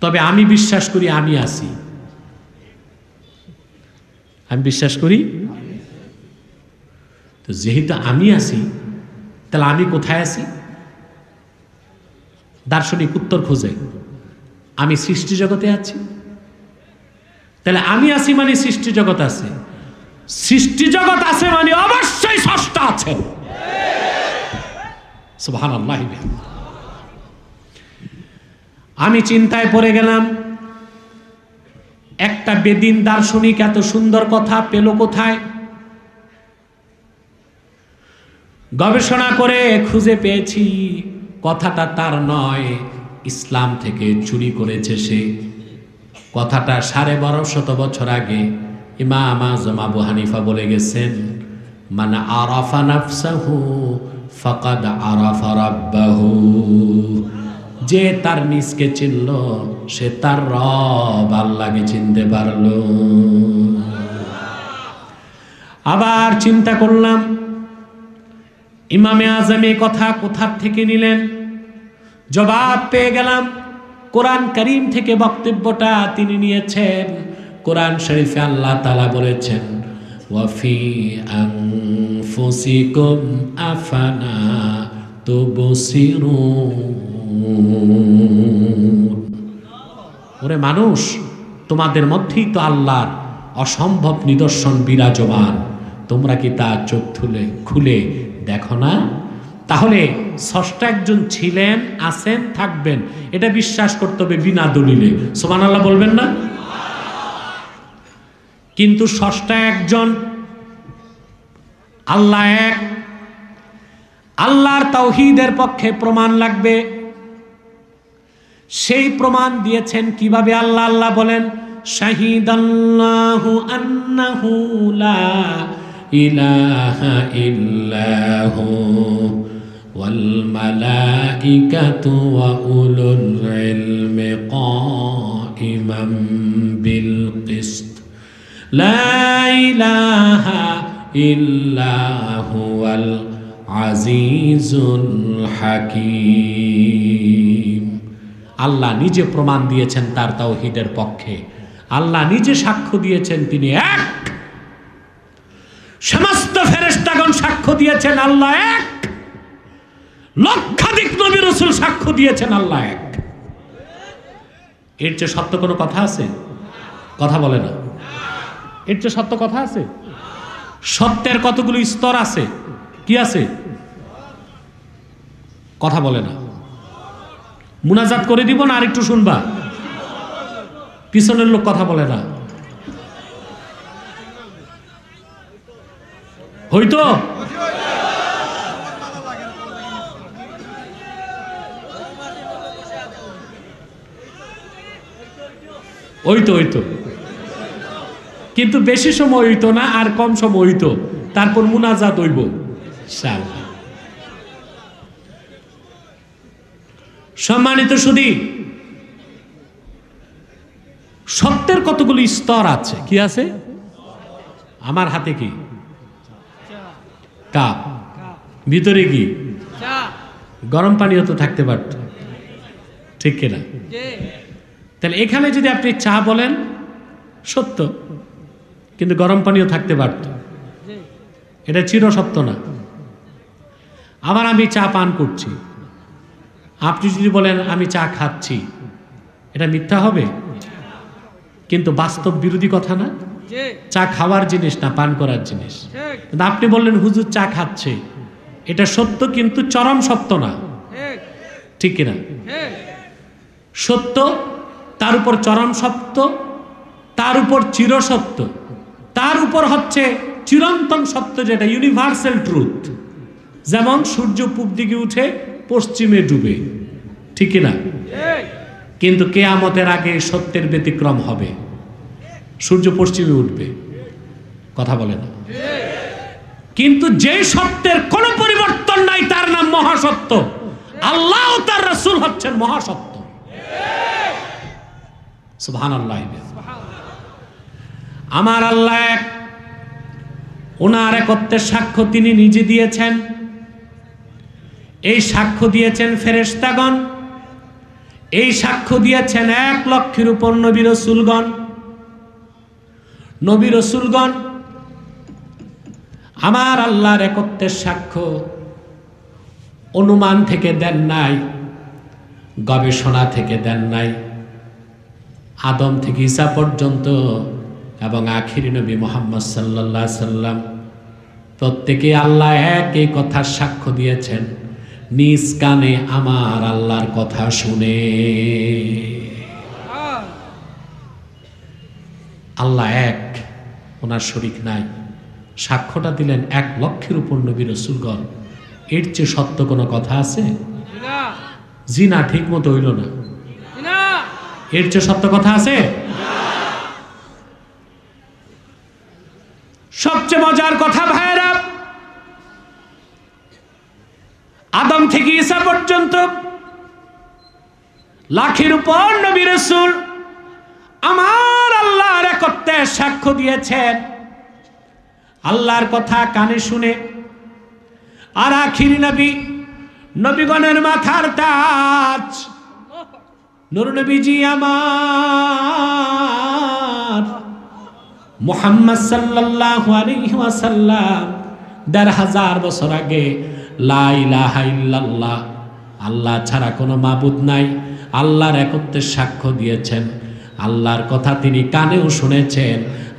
তবে আমি বিশ্বাস করি আমি আছি। আমি বিশ্বাস করি, তো যেহেতু আমি আছি তাহলে আমি কোথায় আছি? দার্শনিক উত্তর খোঁজে, আমি সৃষ্টি জগতে আছি। তাহলে আমি আছি মানে সৃষ্টি জগৎ আছে, সৃষ্টি জগৎ আছে মানে অবশ্যই স্রষ্টা আছেন। সুবহানাল্লাহ। আমি চিন্তায় পড়ে গেলাম, একটা বেদিন দার্শনিক এত সুন্দর কথা পেল কোথায়? গবেষণা করে খুঁজে পেয়েছি কথাটা তার নয়, ইসলাম থেকে চুরি করেছে সে। কথাটা 1250 বছর আগে ইমাম আযম আবু হানিফা বলে গেছেন, মান আরাফা নাফসাহু ফাকাদ আরাফা রাব্বাহু। যে তার নিজকে চিনল সে তার রব আল্লাহকে চিনতে পারল। আবার চিন্তা করলাম ইমামে আজম এই কথা কোথা থেকে নিলেন? জবাব পেয়ে গেলাম, কোরআন কারীম থেকে বক্তব্যটা তিনি নিয়েছেন। কোরআন শরীফে আল্লাহ তাআলা বলেছেন, ওয়াফি আনফুসিকুম আফালা তুবসিরুন। ওরে মানুষ, তোমাদের মধ্যেই তো আল্লাহর অসম্ভব নিদর্শন বিরাজমান, তোমরা কি তা চোখ খুলে দেখো না? তাহলে স্রষ্টা একজন ছিলেন, আছেন, থাকবেন, এটা বিশ্বাস করতে হবে বিনা দলিলে। সুবহানাল্লাহ বলবেন না? কিন্তু স্রষ্টা একজন, আল্লাহ এক। আল্লাহর তাওহীদের পক্ষে প্রমাণ লাগবে। সেই প্রমাণ দিয়েছেন কিভাবে? আল্লাহ আল্লাহ বলেন, শাহিদাল্লাহু আন্নাহু লা ইলাহা ইল্লাহু ওয়াল মালাইকাতু ওয়া উলুল ইলমি কাইমান বিল কিসত লা ইলাহা ইল্লা হুয়াল আজিজুল হাকীম। আল্লাহ নিজে প্রমাণ দিয়েছেন তার তাওহীদের পক্ষে। আল্লাহ নিজে সাক্ষ্য দিয়েছেন তিনি এক। সমস্ত ফেরেশতাগণ সাক্ষ্য দিয়েছেন আল্লাহ এক। লক্ষাধিক নবী রাসূল সাক্ষ্য দিয়েছেন আল্লাহ এক। এর চেয়ে সত্য কোনো কথা আছে? কথা বলে না। এর চেয়ে সত্য কথা আছে? সত্যের কতগুলো স্তর আছে? কি আছে? কথা বলে না। মুনাজাত করে দিব না আরেকটু শুনবা? পিছনের লোক কথা বলে না। হইতো হইতো কিন্তু বেশি সময় হইতো না, আর কম সময় হইতো, তারপর মুনাজাত হইব ইনশাআল্লাহ। সম্মানিত সুধী, সত্যের কতগুলো স্তর আছে? কি আছে? আমার হাতে কি কাপ, ভিতরে কি গরম পানিও তো থাকতে পারত, ঠিক কিনা? তাহলে এখানে যদি আপনি চা বলেন সত্য, কিন্তু গরম পানিও থাকতে পারত, এটা চিরসত্য না। আবার আমি চা পান করছি, আপনি যদি বলেন আমি চা খাচ্ছি, এটা মিথ্যা হবে, কিন্তু বাস্তব বিরোধী কথা না? চা খাওয়ার জিনিস না, পান করার জিনিস। কিন্তু আপনি বললেন হুজুর চা খাচ্ছে, এটা সত্য কিন্তু চরম সত্য না, ঠিক কিনা? সত্য, তার উপর চরম সত্য, তার উপর চিরসত্য, তার উপর হচ্ছে চিরন্তন সত্য, যেটা ইউনিভার্সাল ট্রুথ। যেমন সূর্য পূব দিকে উঠে পশ্চিমে ডুবে, ঠিক কিনা? কিন্তু কিয়ামতের আগে সত্যের ব্যতিক্রম হবে। সূর্য পশ্চিমে উঠবে, কথা বলে না। কিন্তু যে সত্যের কোনো পরিবর্তন নাই তার নাম মহাসত্য। আল্লাহ ও তার রাসূল হচ্ছেন মহাসত্য। সুবহানাল্লাহ। আমার আল্লাহ এক, ওনার একত্বের সাক্ষ্য তিনি নিজে দিয়েছেন। এই সাক্ষ্য দিয়েছেন ফেরেশতাগণ, এই সাক্ষ্য দিয়েছেন 1 লক্ষের উপর নবী রাসূলগণ। নবী রাসূলগণ আমার আল্লাহর একত্বের সাক্ষ্য অনুমান থেকে দেন নাই, গবেষণা থেকে দেন নাই। আদম থেকে ঈসা পর্যন্ত এবং আখিরি নবী মুহাম্মদ সাল্লাল্লাহু আলাইহি সাল্লাম প্রত্যেকে আল্লাহ এক এই কথার সাক্ষ্য দিয়েছেন, নিজ কানে আমার আল্লাহর কথা শুনে। আল্লাহ এক, ওনার শরীক নাই। সাক্ষ্যটা দিলেন 1 লক্ষের উপর নবী রাসূলগণ। এর চেয়ে সত্য কোনো কথা আছে? জিনা ঠিক মতো হইল না, এর চেয়ে সত্য কথা আছে? সবচেয়ে মজার কথা ভাইরা, আদম থেকে ঈসা পর্যন্ত লাখের উপর নবী রাসূল আমার আল্লাহর একত্বের সাক্ষ্য দিয়েছেন, আল্লাহর কথা কানে শুনে। আর আখিরি নবী, নবীগণের মাথার তাজ নূর নবীজি আমার মুহাম্মদ সাল্লাল্লাহু আলাইহি ওয়াসাল্লাম ১৫০০ বছর আগে লা ইলাহা ইল্লাল্লাহ, আল্লাহ ছাড়া কোনো মাবুদ নাই, আল্লাহর একত্বের সাক্ষ্য দিয়েছেন। আল্লাহর কথা তিনি কানেও শুনেছেন,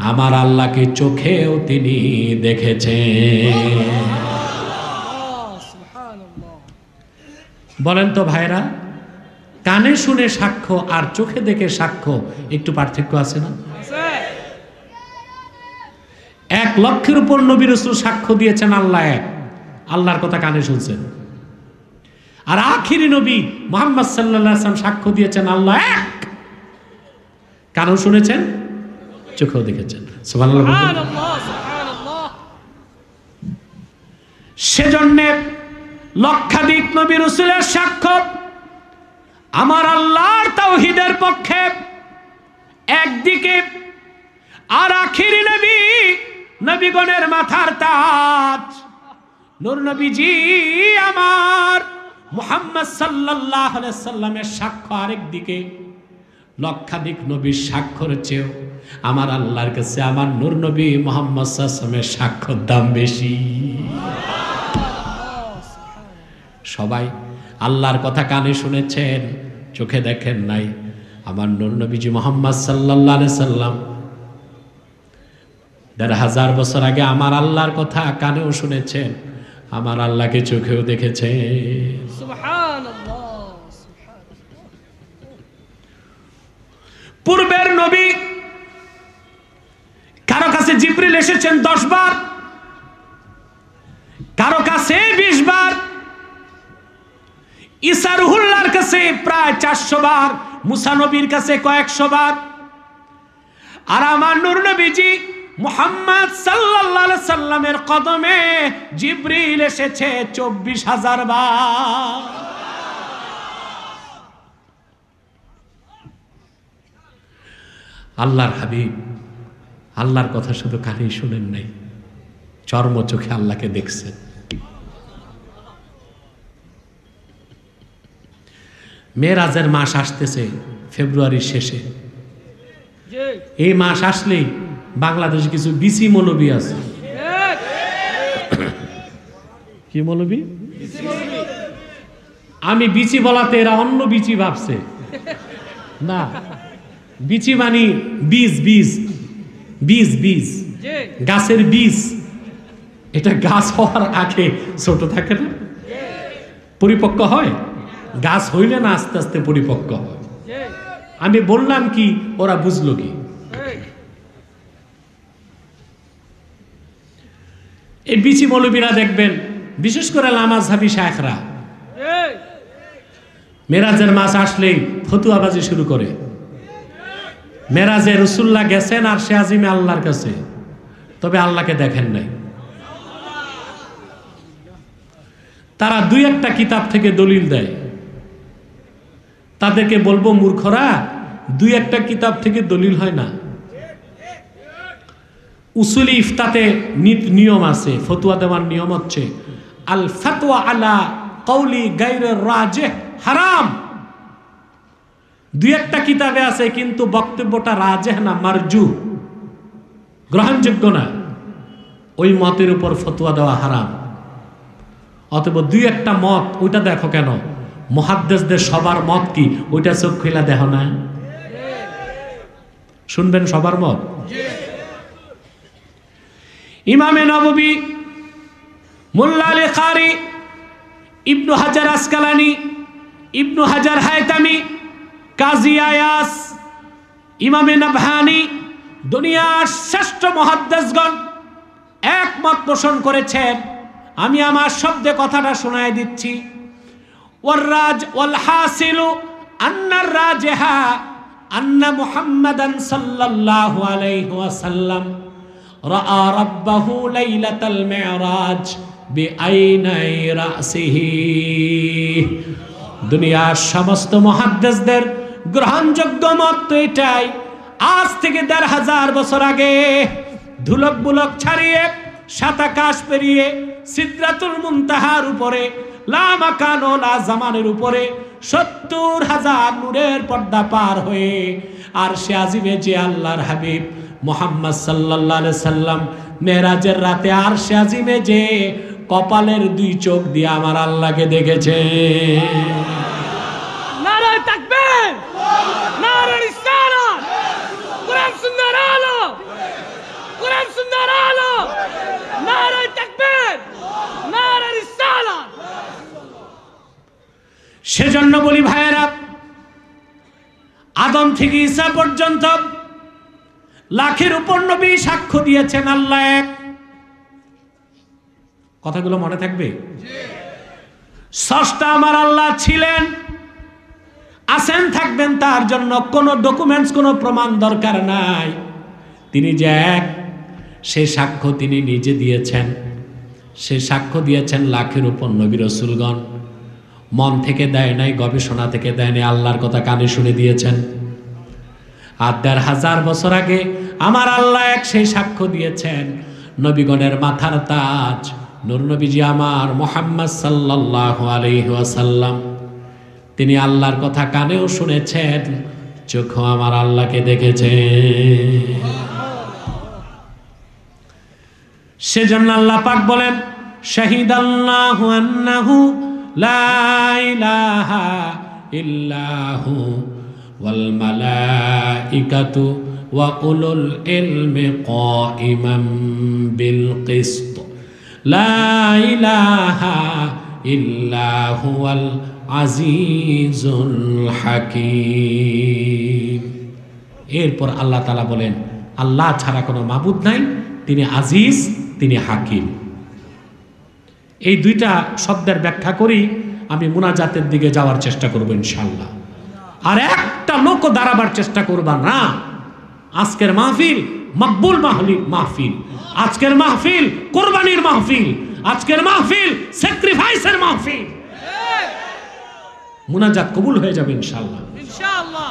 আমার আল্লাহকে চোখেও তিনি দেখেছেন। বলেন তো ভাইরা, কানে শুনে সাক্ষ্য আর চোখে দেখে সাক্ষ্য একটু পার্থক্য আছে না? 1 লক্ষের উপর নবী রাসূল সাক্ষ্য দিয়েছেন আল্লাহ এক, আল্লাহর কথা কানে শুনছেন। আর আখিরি নবী মুহাম্মদ সাল্লাল্লাহু আলাইহি ওয়াসাল্লাম সাক্ষ্য দিয়েছেন আল্লাহ এক, কানেও শুনেছেন, চোখেও দেখেছেন। সুবহানাল্লাহ, সুবহানাল্লাহ। সেজন্য লক্ষাধিক নবী রাসূলের সাক্ষ্য আমার আল্লাহর তাওহীদের পক্ষে একদিকে, আর আখিরি নবী, নবীগণের মাথার তাজ নূর নবীজি আমার মুহাম্মদ সাল্লাল্লাহু আলাইহি সাল্লামের সাক্ষ্য আরেক দিকে। লক্ষাধিক নবীর সাক্ষ্যর চেয়েও আমার আল্লাহর কাছে আমার নূর নবী মুহাম্মদ সাল্লাল্লাহু আলাইহি সাল্লামের সাক্ষ্যর দাম বেশি। সবাই আল্লাহর কথা কানে শুনেছেন, চোখে দেখেন নাই। আমার নূর নবীজি মুহাম্মদ সাল্লাল্লাহু আলাইহি সাল্লাম ১৫০০ বছর আগে আমার আল্লাহর কথা কানেও শুনেছেন, আমার আল্লাহকে চোখেও দেখেছেন। সুবহানাল্লাহ। পূর্বের নবী কারো কাছে জিবরিল এসেছেন 10 বার, কারো কাছে 20 বার, ঈসা রুহুল্লাহর কাছে প্রায় 400 বার, মুসা নবীর কাছে কয়েকশো বার। আর আমার নূর নবীজি মুহাম্মদ সাল্লাল্লাহু আলাইহি সাল্লামের কদমে জিবরিল এসেছে 24,000 বার। আল্লাহর হাবিব আল্লাহর কথা শুধু কানেই শুনেন নাই, চর্ম চোখে আল্লাহকে দেখছেন। মেরাজের মাস আসতেছে ফেব্রুয়ারির শেষে। এই মাস আসলেই বাংলাদেশে কিছু বিসি মৌলবী আছে। কি মৌলবী? আমি বিচি বলাতে এরা অন্য বিচি ভাবছে না। বিচি মানে বীজ, বীজ, বীজ, বীজ, গাছের বীজ। এটা গাছ হওয়ার আগে ছোট থাকে না, পরিপক্ক হয়। গাছ হইলে না আস্তে আস্তে পরিপক্ক হয়। আমি বললাম কি, ওরা বুঝলো কি? এই বিচি মৌলবীরা দেখবেন, বিশেষ করে লামাযহাবী শায়েখরা মেরাজের মাস আসলেই ফতুয়াবাজি শুরু করে। মেরাজে রাসূলুল্লাহ গেছেন আরশে আজিমে আল্লাহর কাছে, তবে আল্লাহকে দেখেন নাই। তারা দুই একটা কিতাব থেকে দলিল দেয়, তাদেরকে বলবো মূর্খরা, দুই একটা কিতাব থেকে দলিল হয় না। উসুলি ইফতাতে নিয়ম আছে, ফতোয়া দেওয়ার নিয়ম হচ্ছে আল ফাতওয়া আলা কওলি গায়রির রাজিহ হারাম। দুই একটা কিতাবে আছে কিন্তু বক্তব্যটা রাজিহ না, মারজু, গ্রহণযোগ্য না, ওই মতের উপর ফতোয়া দেওয়া হারাম। অতএব দুই একটা মত ওইটা দেখো কেন, মুহাদ্দিসদের সবার মত কি ওইটা চোখ খুলে দেখো না? শুনবেন সবার মত। ইমামে নববী, মোল্লা আলী কারি, ইবনু হাজার আসকালানি, ইবনু হাজার হায়তামি, কাজী আয়াস, ইমামে নাবহানি, দুনিয়ার শ্রেষ্ঠ মুহাদ্দিসগণ একমত পোষণ করেছেন। আমি আমার শব্দে কথাটা শোনায় দিচ্ছি। ওয়াররাজ ওয়াল হাসিলু আন্নার রাজিহা আন্না মুহাম্মাদান সাল্লাল্লাহু আলাইহি ওয়াসাল্লাম রাআ রাব্বাহু লাইলাতাল মিরাজ বিআইনাই রাসিহি। দুনিয়ার সমস্ত মুহাদ্দিসদের গ্রহণযোগ্য মত তো এটাই। আজ থেকে ১৫০০ বছর আগে ধুলক বুলক ছাড়িয়ে সাত আকাশ পেরিয়ে সিদরাতুল মুনতাহার উপরে লা মাকান ও লা জামানের উপরে ৭০,০০০ নূরের পর্দা পার হয়ে আরশে আজিমে যে আল্লাহর হাবিব মুহাম্মদ সাল্লাল্লাহু আলাইহি সাল্লাম মেরাজের রাতে আরশে আজিমে যে কপালের দুই চোখ দিয়ে আমার আল্লাহকে দেখেছে। নারায়ে তাকবীর, নারায়ে রিসালাত, কোরআন সুন্নাহর আলো, কোরআন সুন্নাহর আলো, নারায়ে তাকবীর, নারায়ে রিসালাত। সেজন্য বলি ভাইয়েরা, আদম থেকে ঈসা পর্যন্ত লাখের উপর নবী সাক্ষ্য দিয়েছেন আল্লাহ এক। কথাগুলো মনে থাকবে? স্রষ্টা আমার আল্লাহ ছিলেন, আছেন, থাকবেন, তার জন্য কোনো ডকুমেন্টস, কোনো প্রমাণ দরকার নাই। তিনি যে এক, সে সাক্ষ্য তিনি নিজে দিয়েছেন। সে সাক্ষ্য দিয়েছেন লাখের উপর নবী রাসূলগণ। মন থেকে দেয় নাই, গবেষণা থেকে দেয় নাই, আল্লাহর কথা কানে শুনে দিয়েছেন। আর ১৫০০ বছর আগে আমার আল্লাহ এক, সেই সাক্ষ্য দিয়েছেন। নবীগণের মাথার তাজ নূর নবীজি আমার মুহাম্মদ সাল্লাল্লাহু আলাইহি ওয়াসাল্লাম, তিনি আল্লাহর কথা কানেও শুনেছেন, চোখও আমার আল্লাহকে দেখেছেন। সেজন্য আল্লাহ পাক বলেন, শাহিদাল্লাহু আন্নাহু লা ইলাহা ইল্লাহু ওয়াল মালাইকাতু ওয়া উলুল ইলমি কাইমান বিল কিসত লা ইলাহা ইল্লা হুয়াল আজিজুল হাকীম। এরপর আল্লাহ তাআলা বলেন, আল্লাহ ছাড়া কোনো মাবুদ নাই, তিনি আজিজ, তিনি হাকিম। এই দুইটা শব্দের ব্যাখ্যা করি আমি মুনাজাতের দিকে যাওয়ার চেষ্টা করব ইনশাআল্লাহ। আর একটা লোক দাঁড়াবার চেষ্টা করবা না। আজকের মাহফিল মকবুল মাহফিল, আজকের মাহফিল কোরবানির মাহফিল, আজকের মাহফিল স্যাক্রিফাইসের মাহফিল। মুনাজাত কবুল হয়ে যাবে ইনশাআল্লাহ, ইনশাআল্লাহ।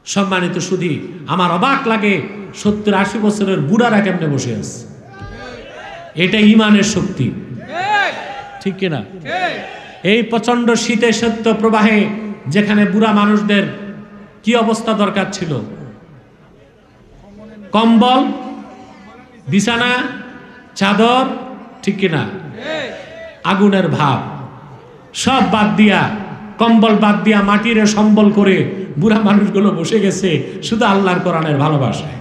সম্মানিত সুধী, আমার অবাক লাগে ৭০-৮০ বছরের বুড়ারা কেমনে বসে আছে। এটা ইমানের শক্তি, ঠিক কিনা? এই প্রচন্ড শীতে সত্য প্রবাহে যেখানে বুড়া মানুষদের কি অবস্থা দরকার ছিল, কম্বল, বিছানা, চাদর, ঠিক কিনা, আগুনের ভাব সব বাদ দিয়া, কম্বল বাদ দিয়া মাটির সম্বল করে বুড়া মানুষগুলো বসে গেছে শুধু আল্লাহর কোরআনের ভালোবাসায়।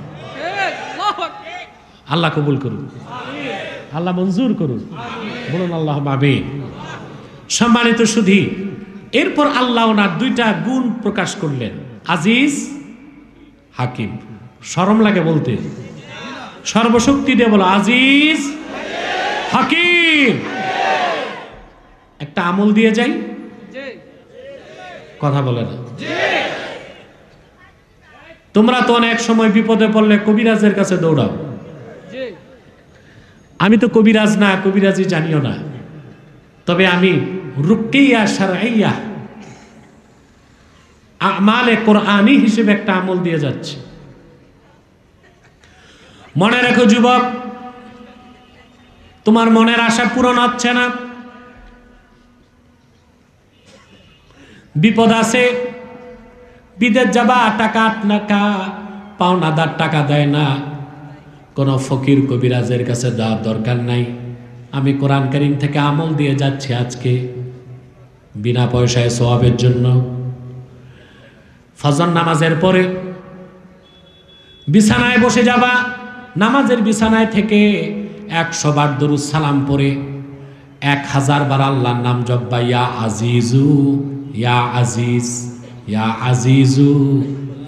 আল্লাহ কবুল করুন, আল্লাহ মঞ্জুর করুন, বলুন আল্লাহ আমিন। সম্মানিত সুধী, এরপর আল্লাহ ওনার দুইটা গুণ প্রকাশ করলেন, আজিজ, হাকিম। শরম লাগে বলতে, সর্বশক্তি দিয়ে বলো আজিজ, হাকিম। একটা আমল দিয়ে যাই, কথা বলে না তো। তোমরা তো অনেক সময় বিপদে পড়লে কবিরাজের কাছে দৌড়াও। জি আমি তো কবিরাজ না, কবিরাজি জানিও না, তবে আমি রুকিয়া শারঈয়া আমালে কোরআনী হিসেবে একটা আমল দিয়ে যাচ্ছি। মনে রেখো যুবক, তোমার মনের আশা পূরণ হচ্ছে না, বিপদ আছে, বিদেশ যাবা, টাকা টাকা পাওনাদার টাকা দেয় না, কোনো ফকির কবিরাজের কাছে দেওয়ার দরকার নাই। আমি কোরআন কারীম থেকে আমল দিয়ে যাচ্ছি আজকে বিনা পয়সায় সওয়াবের জন্য। ফজর নামাজের পরে বিছানায় বসে যাবা, নামাজের বিছানায় থেকে 100 বার দরুদ সালাম পড়ে 1000 বার আল্লাহর নাম জপবা, ইয়া আজিজু ইয়া আজিজ, ইয়া আজিজু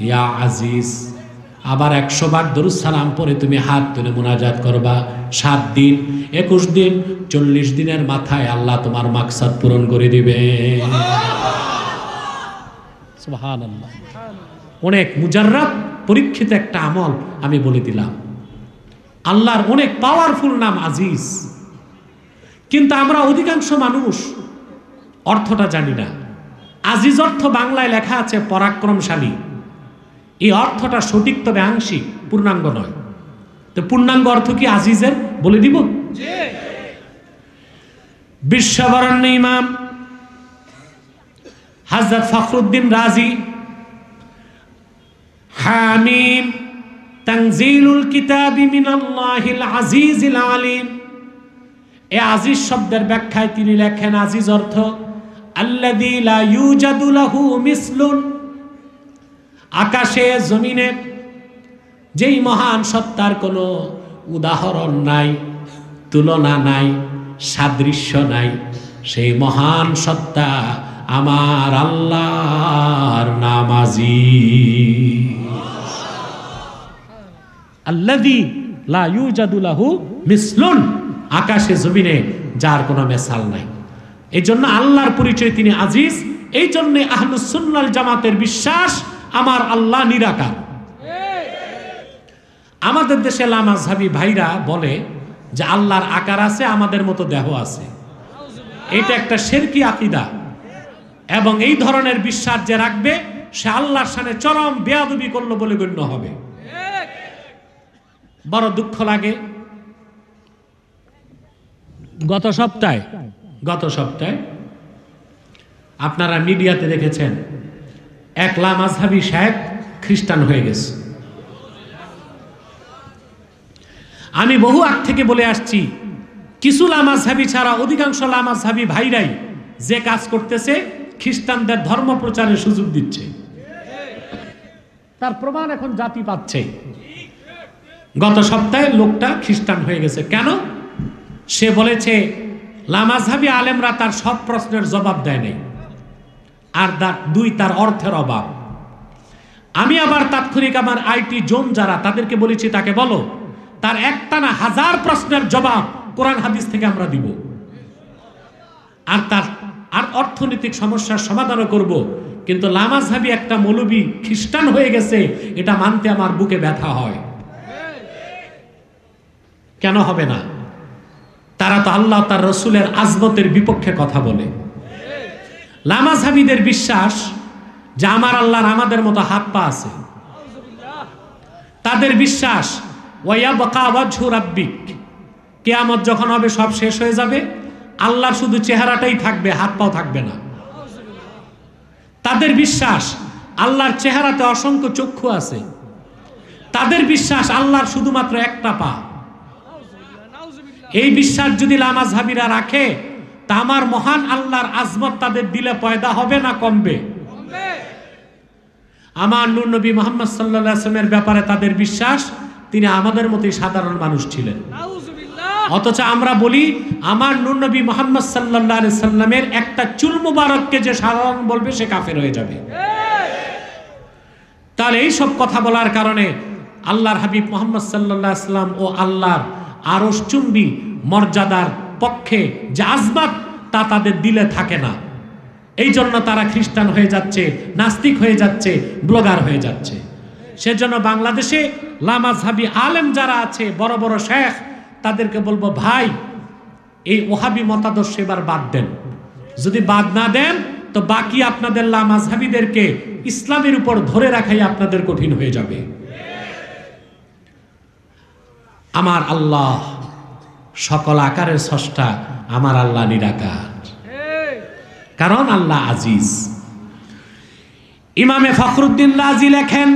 ইয়া আজিজ। আবার 100 বার দরুদ সালাম পরে তুমি হাত তুলে মুনাজাত করবা। 7 দিন, 21 দিন, 40 দিনের মাথায় আল্লাহ তোমার মাকসাদ পূরণ করে দিবে। সুবহানাল্লাহ। অনেক মুজাররাব পরীক্ষিত একটা আমল আমি বলে দিলাম। আল্লাহর অনেক পাওয়ারফুল নাম আজিজ, কিন্তু আমরা অধিকাংশ মানুষ অর্থটা জানি না। আজিজ অর্থ বাংলায় লেখা আছে পরাক্রমশালী, এই অর্থটা সঠিক তবে আংশিক, পূর্ণাঙ্গ নয়। তো পূর্ণাঙ্গ অর্থ কি আজিজের বলে দিব? বিশ্ববরেণ্য ইমাম হযরত ফখরুদ্দীন রাজি হামিম তানজিলুল কিতাবি মিনাল্লাহিল আজিজিল আলিম, এই আজিজ শব্দের ব্যাখ্যায় তিনি লেখেন, আজিজ অর্থ আল্লাযী লা ইউজাদু লাহু মিসলুন, আকাশে জমিনে যেই মহান সত্তার কোনো উদাহরণ নাই, তুলনা নাই, সাদৃশ্য নাই, সেই মহান সত্তা আমার আল্লাহর নাম আজিজ। আল্লাযী লা ইউজাদু লাহু মিসলুন, আকাশে জমিনে যার কোনো মেসাল নাই। এই জন্য আল্লাহর পরিচয় তিনি আজিজ। এই জন্য আহলুস সুন্নাহ জামাতের বিশ্বাস আমার আল্লাহ নিরাকার। আমাদের দেশে লামাযহাবী ভাইরা বলে যে আল্লাহর আকার আছে, আমাদের মতো দেহ আছে। এটা একটা শিরকি আকীদা, এবং এই ধরনের বিশ্বাস যে রাখবে সে আল্লাহর সামনে চরম বেয়াদবি করলো বলে গণ্য হবে। বড় দুঃখ লাগে, গত সপ্তাহে আপনারা মিডিয়াতে দেখেছেন এক লামাযহাবী সাহেব খ্রিস্টান হয়ে গেছে। আমি বহু আগ থেকে বলে আসছি, কিছু লামাযহাবী ছাড়া অধিকাংশ লামাযহাবী ভাইরাই যে কাজ করতেছে খ্রিস্টানদের ধর্ম প্রচারের সুযোগ দিচ্ছে, তার প্রমাণ এখন জাতি পাচ্ছে। গত সপ্তাহে লোকটা খ্রিস্টান হয়ে গেছে। কেন? সে বলেছে লামাযহাবী আলেমরা তার সব প্রশ্নের জবাব দেয় নাই, আর তার অর্থের অভাব। আমি আবার তাৎক্ষণিক আমার আইটি জোন যারা তাদেরকে বলেছি, তাকে বলো তার একটানা 1000 প্রশ্নের জবাব কোরআন হাদিস থেকে আমরা দিব, আর তার অর্থনৈতিক সমস্যার সমাধানও করব। কিন্তু লামাযহাবী একটা মৌলবী খ্রিস্টান হয়ে গেছে, এটা মানতে আমার বুকে ব্যথা হয়। কেন হবে না? তারা তো আল্লাহ তার রসুলের আজমতের বিপক্ষে কথা বলে। লামাযহাবীদের বিশ্বাস যে আমার আল্লাহর আমাদের মতো হাত পা আছে। তাদের বিশ্বাস ওয়ায়াবকা ওয়াজহু রাব্বিক, কিয়ামত যখন হবে সব শেষ হয়ে যাবে, আল্লাহর শুধু চেহারাটাই থাকবে, হাত পাও থাকবে না। তাদের বিশ্বাস আল্লাহর চেহারাতে অসংখ্য চক্ষু আছে। তাদের বিশ্বাস আল্লাহর শুধুমাত্র একটা পা। এই বিশ্বাস যদি লামাযহাবীরা রাখে, তা আমার মহান আল্লাহর আজমত তাদের দিলে পয়দা হবে না কমবে? আমার নূর নবী মুহাম্মদ সাল্লাল্লাহু আলাইহি ওয়াসাল্লামের ব্যাপারে তাদের বিশ্বাস তিনি আমাদের মতোই সাধারণ মানুষ ছিলেন। অথচ আমরা বলি আমার নূর নবী মুহাম্মদ সাল্লাল্লাহু আলাইহি ওয়াসাল্লামের একটা চুল মুবারককে যে সাধারণ বলবে সে কাফের হয়ে যাবে। তাহলে এই সব কথা বলার কারণে আল্লাহর হাবিব মুহাম্মদ সাল্লাল্লাহু আলাইহি ওয়াসাল্লাম ও আল্লাহর আরশচুম্বী মর্যাদার পক্ষে যে আজমাত তা তাদের দিলে থাকে না। এই জন্য তারা খ্রিস্টান হয়ে যাচ্ছে, নাস্তিক হয়ে যাচ্ছে, ব্লগার হয়ে যাচ্ছে। সেজন্য বাংলাদেশে লামাযহাবী আলেম যারা আছে, বড় বড় শেখ, তাদেরকে বলবো ভাই এই ওহাবী মতাদর্শ এবার বাদ দেন। যদি বাদ না দেন তো বাকি আপনাদের লামাযহাবীদেরকে ইসলামের উপর ধরে রাখাই আপনাদের কঠিন হয়ে যাবে। আমার আল্লাহ সকল আকারের স্রষ্টা, আমার আল্লাহ নিরাকার, কারণ আল্লাহ আজিজ। ইমামে ফখরুদ্দিন রাজি লেখেন,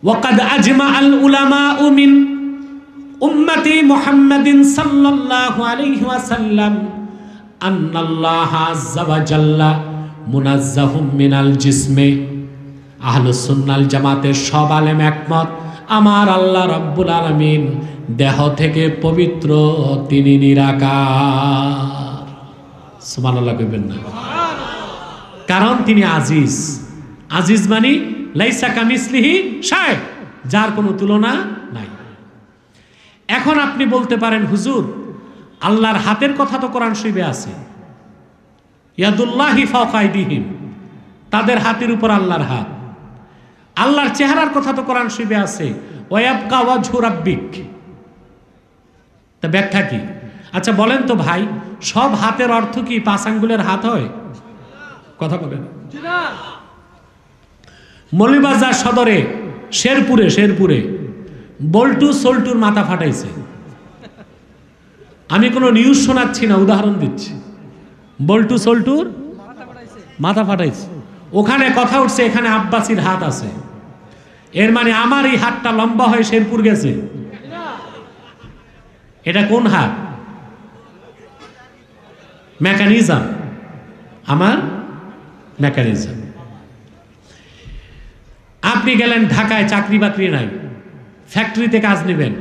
ওয়াকাদ আজমাআল উলামাউ মিন উম্মতি মুহাম্মাদিন সাল্লাল্লাহু আলাইহি ওয়াসাল্লাম আন্নাল্লাহ আযজা ওয়া জাল্লা মুনাজ্জাহুম মিনাল জিসমে। আহলুস সুন্নাল জামাতের সব আলেম একমত, আমার আল্লাহ রাব্বুল আলামিন দেহ থেকে পবিত্র, তিনি নিরাকার। সুবহানাল্লাহ কইবেন না? কারণ তিনি আজিজ। আজিজ মানে লাইসা কামিসলিহি শাই, যার কোনো তুলনা নাই। এখন আপনি বলতে পারেন হুজুর আল্লাহর হাতের কথা তো কোরআন শরীফে আছে, ইয়াদুল্লাহি ফাওকা আইদিহিম, তাদের হাতের উপর আল্লাহর হাত। আল্লাহর চেহারার কথা তো কোরআন শরীফে আছে, ওয়ায়াবকা ওয়াজহু রাব্বিক, তা ব্যাখ্যা কি? আচ্ছা বলেন তো ভাই, সব হাতের অর্থ কি 5 আঙ্গুলের হাত হয়? কথা বলেন। মৌলভীবাজার সদরে শেরপুরে বল্টু সল্টুর মাথা ফাটাইছে। আমি কোনো নিউজ শোনাচ্ছি না, উদাহরণ দিচ্ছি। বল্টু সল্টুর মাথা ফাটাইছে, ওখানে কথা উঠছে এখানে আব্বাসির হাত আছে, এর মানে আমার এই হাতটা লম্বা হয়ে শেরপুর গেছে। এটা কোন হাত? মেকানিজম, আমার মেকানিজম। আপনি গেলেন ঢাকায়, চাকরি বাকরি নাই, ফ্যাক্টরিতে কাজ নেবেন,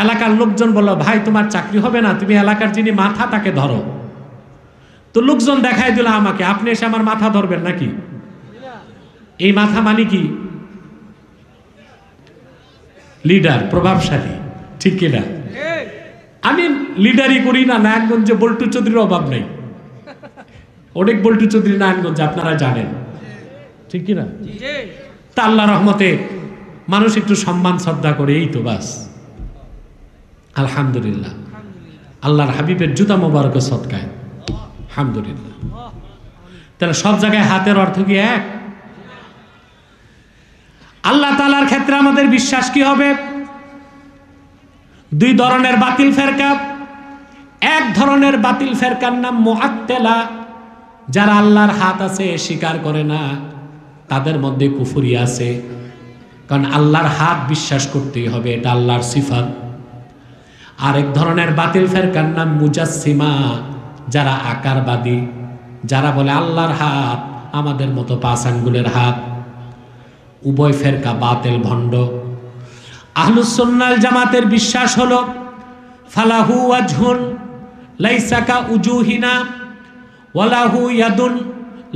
এলাকার লোকজন বলল ভাই তোমার চাকরি হবে না, তুমি এলাকার যিনি মাথা তাকে ধরো। তো লোকজন দেখাই দিল আমাকে, আপনি এসে আমার মাথা ধরবেন নাকি? এই মাথা মানে কি? লিডার, প্রভাবশালী, ঠিক কিনা? আমি লিডারই করি না, নারায়ণগঞ্জে বল্টু চৌধুরীর অভাব নেই, অনেক বল্টু চৌধুরী নারায়ণগঞ্জে, আপনারা জানেন, ঠিক কিনা? তা আল্লাহ রহমতে মানুষ একটু সম্মান শ্রদ্ধা করে, এই তো বাস। আলহামদুলিল্লাহ, আল্লাহর হাবিবের জুতা মোবারক সদকায়, আলহামদুলিল্লাহ। তাহলে সব জায়গায় হাতের অর্থ কি এক? আল্লাহ তাআলার ক্ষেত্রে আমাদের বিশ্বাস কি হবে? 2 ধরনের বাতিল ফেরকা। এক ধরনের বাতিল ফেরকার নাম মুআত্তিলা, যারা আল্লাহর হাত আছে স্বীকার করে না, তাদের মধ্যে কুফরি আছে, কারণ আল্লাহর হাত বিশ্বাস করতেই হবে, এটা আল্লাহর সিফাত। আরেক ধরনের বাতিল ফেরকার নাম মুজাসসিমা, যারা আকারবাদী, যারা বলে আল্লাহর হাত আমাদের মতো 5 আঙ্গুলের হাত। উভয় ফেরকা বাতিল, ভণ্ড। আহলুস সুন্নাল জামাতের বিশ্বাস হলো ফালাহু ওয়াজহুন লাইসা কা উজুহিনা, ওয়ালাহু ইয়াদুন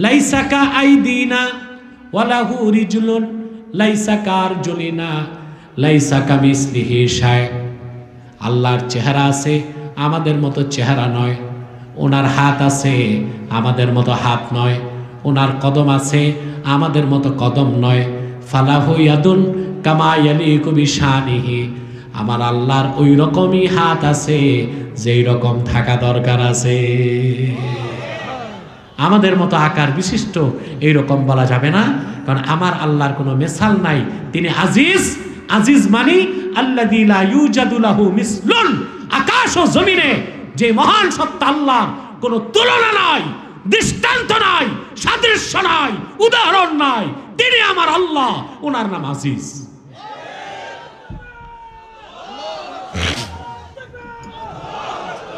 লাইসা কা আইদিনা, ওয়ালাহু রিজলুন লাইসা কা আরজুলিনা, লাইসা কামিসলিহি শাই। আল্লাহর চেহারা আছে, আমাদের মতো চেহারা নয়। ওনার হাত আছে, আমাদের মতো হাত নয়। ওনার কদম আছে, আমাদের মতো কদম নয়। ফালাহু ইয়াদুন কামা ইয়ালিকু বিশানিহি, আমার আল্লাহর ওই রকমই হাত আছে যেই রকম থাকা দরকার আছে। আমাদের মতো আকার বিশিষ্ট এইরকম বলা যাবে না, কারণ আমার আল্লাহর কোনো মেসাল নাই। তিনি আজিজ। আজিজ মানি আল্লাযী লা ইউজাদু লাহু মিসলুন, আকাশ ও জমিনে যে মহান সত্তা আল্লাহর কোনো তুলনা নাই, দৃষ্টান্ত নাই, সাদৃশ্য নাই, উদাহরণ নাই, তিনি আমার আল্লাহ, ওনার নাম আজিজ।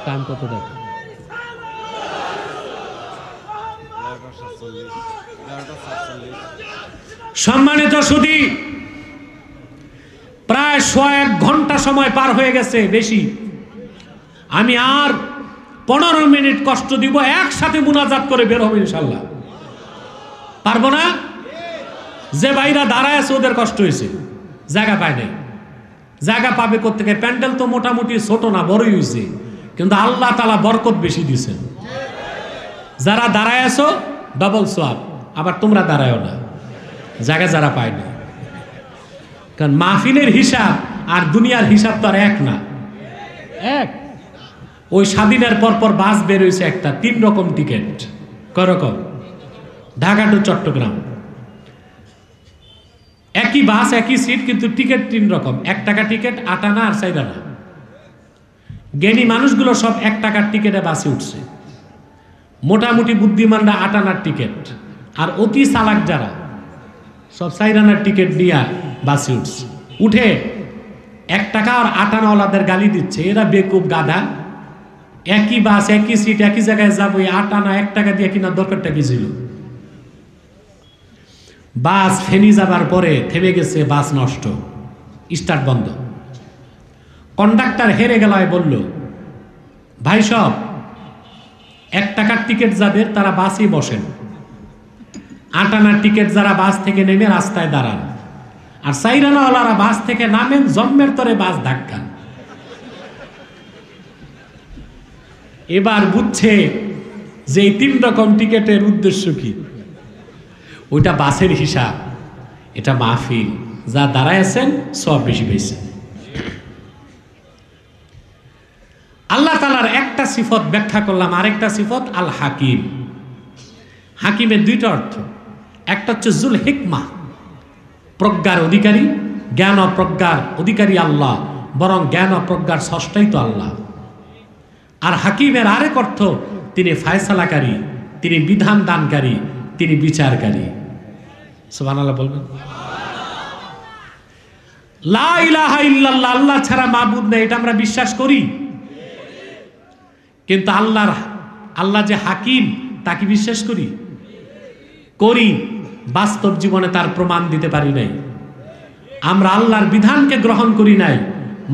টাইম কত দেখো? সম্মানিত সুধী, প্রায় 1 ঘন্টা সময় পার হয়ে গেছে, বেশি। আমি আর 15 মিনিট কষ্ট দিব, একসাথে মুনাজাত করে বের হবে ইনশাল্লাহ। পারবো না? যে ভাইরা দাঁড়ায় আছে ওদের কষ্ট হয়েছে, জায়গা পায় নাই। জায়গা পাবে কোত্থেকে? প্যান্ডেল তো মোটামুটি ছোট না, বড়ই হয়েছে, কিন্তু আল্লাহ তাআলা বরকত বেশি দিয়েছেন। যারা দাঁড়ায় আছো ডবল সোয়াব, আবার তোমরা দাঁড়ায়ও না, জায়গা যারা পায় না। কারণ মাহফিলের হিসাব আর দুনিয়ার হিসাব তো আর এক না। এক ওই স্বাধীনের পরপর বাস বের হয়েছে একটা, 3 রকম টিকিট। কয় রকম? ঢাকা টু চট্টগ্রাম একই বাস একই সিট, কিন্তু টিকিট 3 রকম। 1 টাকা টিকিট, 8 আনা আর 4 আনা। জ্ঞানী মানুষগুলো সব 1 টাকার টিকিটে বাসে উঠছে। মোটামুটি বুদ্ধিমানরা 8 আনার টিকিট, আর অতি চালাক যারা সব 4 আনার টিকিট নিয়ে বাসে উঠছে। উঠে 1 টাকা আর 8 আনাওয়ালাদের গালি দিচ্ছে, এরা বেকুব গাধা, একই বাস একই সিট একই জায়গায় যাবো, 8 আনা 1 টাকা দিয়ে কিনা দরকারটা কি ছিল? বাস ফেনি যাবার পরে থেমে গেছে, বাস নষ্ট, স্টার্ট বন্ধ। কন্ডাক্টর হেরে গেলায় বলল, ভাই সব 1 টাকার টিকিট যাদের তারা বাসে বসেন, 8 আনার টিকিট যারা বাস থেকে নেমে রাস্তায় দাঁড়ান, আর 4 আনাওয়ালারা বাস থেকে নামেন, জন্মের তরে বাস ধাক্কান। এবার বুঝছে যে এই 3 রকম টিকিটের উদ্দেশ্য কি। ওইটা বাসের হিসাব, এটা মাহফিল। যা দাঁড়ায় আছেন সব বেশি পেয়েছে। আল্লাহ তাআলার একটা সিফত ব্যাখ্যা করলাম, আরেকটা সিফত আল হাকিম। হাকিমের 2টা অর্থ। একটা হচ্ছে জুল হিকমা, প্রজ্ঞার অধিকারী, জ্ঞান ও প্রজ্ঞার অধিকারী আল্লাহ, বরং জ্ঞান ও প্রজ্ঞার স্রষ্টাই তো আল্লাহ। আর হাকিমের আরেক অর্থ, তিনি ফায়সালাকারী, তিনি বিধান দানকারী, তিনি বিচারকারী। সুবহানাল্লাহ বলবেন। লা ইলাহা ইল্লাল্লাহ, আল্লাহ ছাড়া মাবুদ নেই, এটা আমরা বিশ্বাস করি। কিন্তু আল্লাহ যে হাকিম তাকে বিশ্বাস করি? করি। বাস্তব জীবনে তার প্রমাণ দিতে পারি নাই। আমরা আল্লাহর বিধানকে গ্রহণ করি নাই,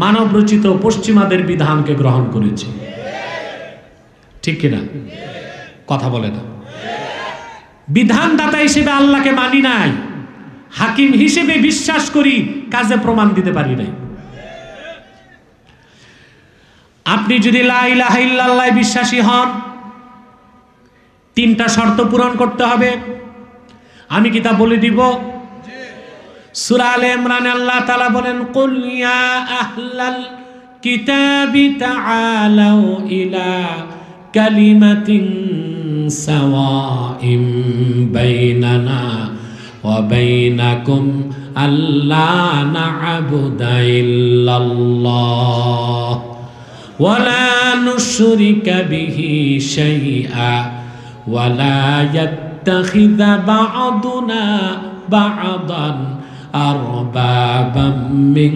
মানব রচিত পশ্চিমাদের বিধানকে গ্রহণ করেছি। ঠিক কিনা? কথা বলে না। বিধানদাতা হিসেবে আল্লাহকে মানি নাই, হাকিম হিসেবে বিশ্বাস করি, কাজে প্রমাণ দিতে পারি নাই। আপনি যদি লা ইলাহা ইল্লাল্লাহ বিশ্বাসী হন, 3টা শর্ত পূরণ করতে হবে। আমি কি তা বলে দিব? সূরা আলে ইমরানে আল্লাহ তাআলা বলেন, কুল ইয়া আহলাল কিতাবি তাআলাউ ইলা কালিমাতিন সাওয়াইম বাইনানা ওয়া বাইনাকুম আল্লা না'বুদা ইল্লাল্লাহ ওয়া লা নুশরিকা বিহি শাইআ ওয়া লা ইয়াত্তাখিযা বা'দুনা বা'দান আরবাবাম মিন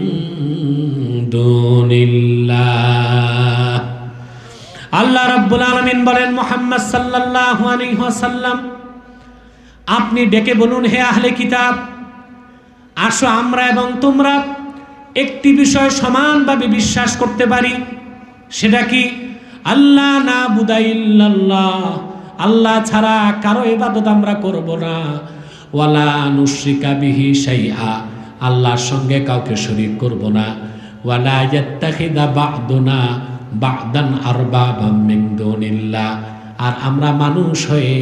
দুনিল্লাহ। আল্লাহ রাব্বুল আলামিন বলেন, মুহাম্মদ সাল্লাল্লাহু আলাইহি ওয়াসাল্লাম, আপনি ডেকে বলুন, হে আহলে কিতাব, আসো আমরা এবং তোমরা একটি বিষয় সমানভাবে বিশ্বাস করতে পারি। সেটা কি? আল্লাহ না'বুদা ইল্লাল্লাহ, আল্লাহ ছাড়া কারো ইবাদত আমরা করব না। ওয়ালা নুশরিকা বিহি শাইআ, আল্লাহর সঙ্গে কাউকে শরীক করব না। ওয়ালা ইয়াত্তাখিযা বা'দুনা বা'দান আরবাবাম মিন দুনিল্লাহ, আর আমরা মানুষ হয়ে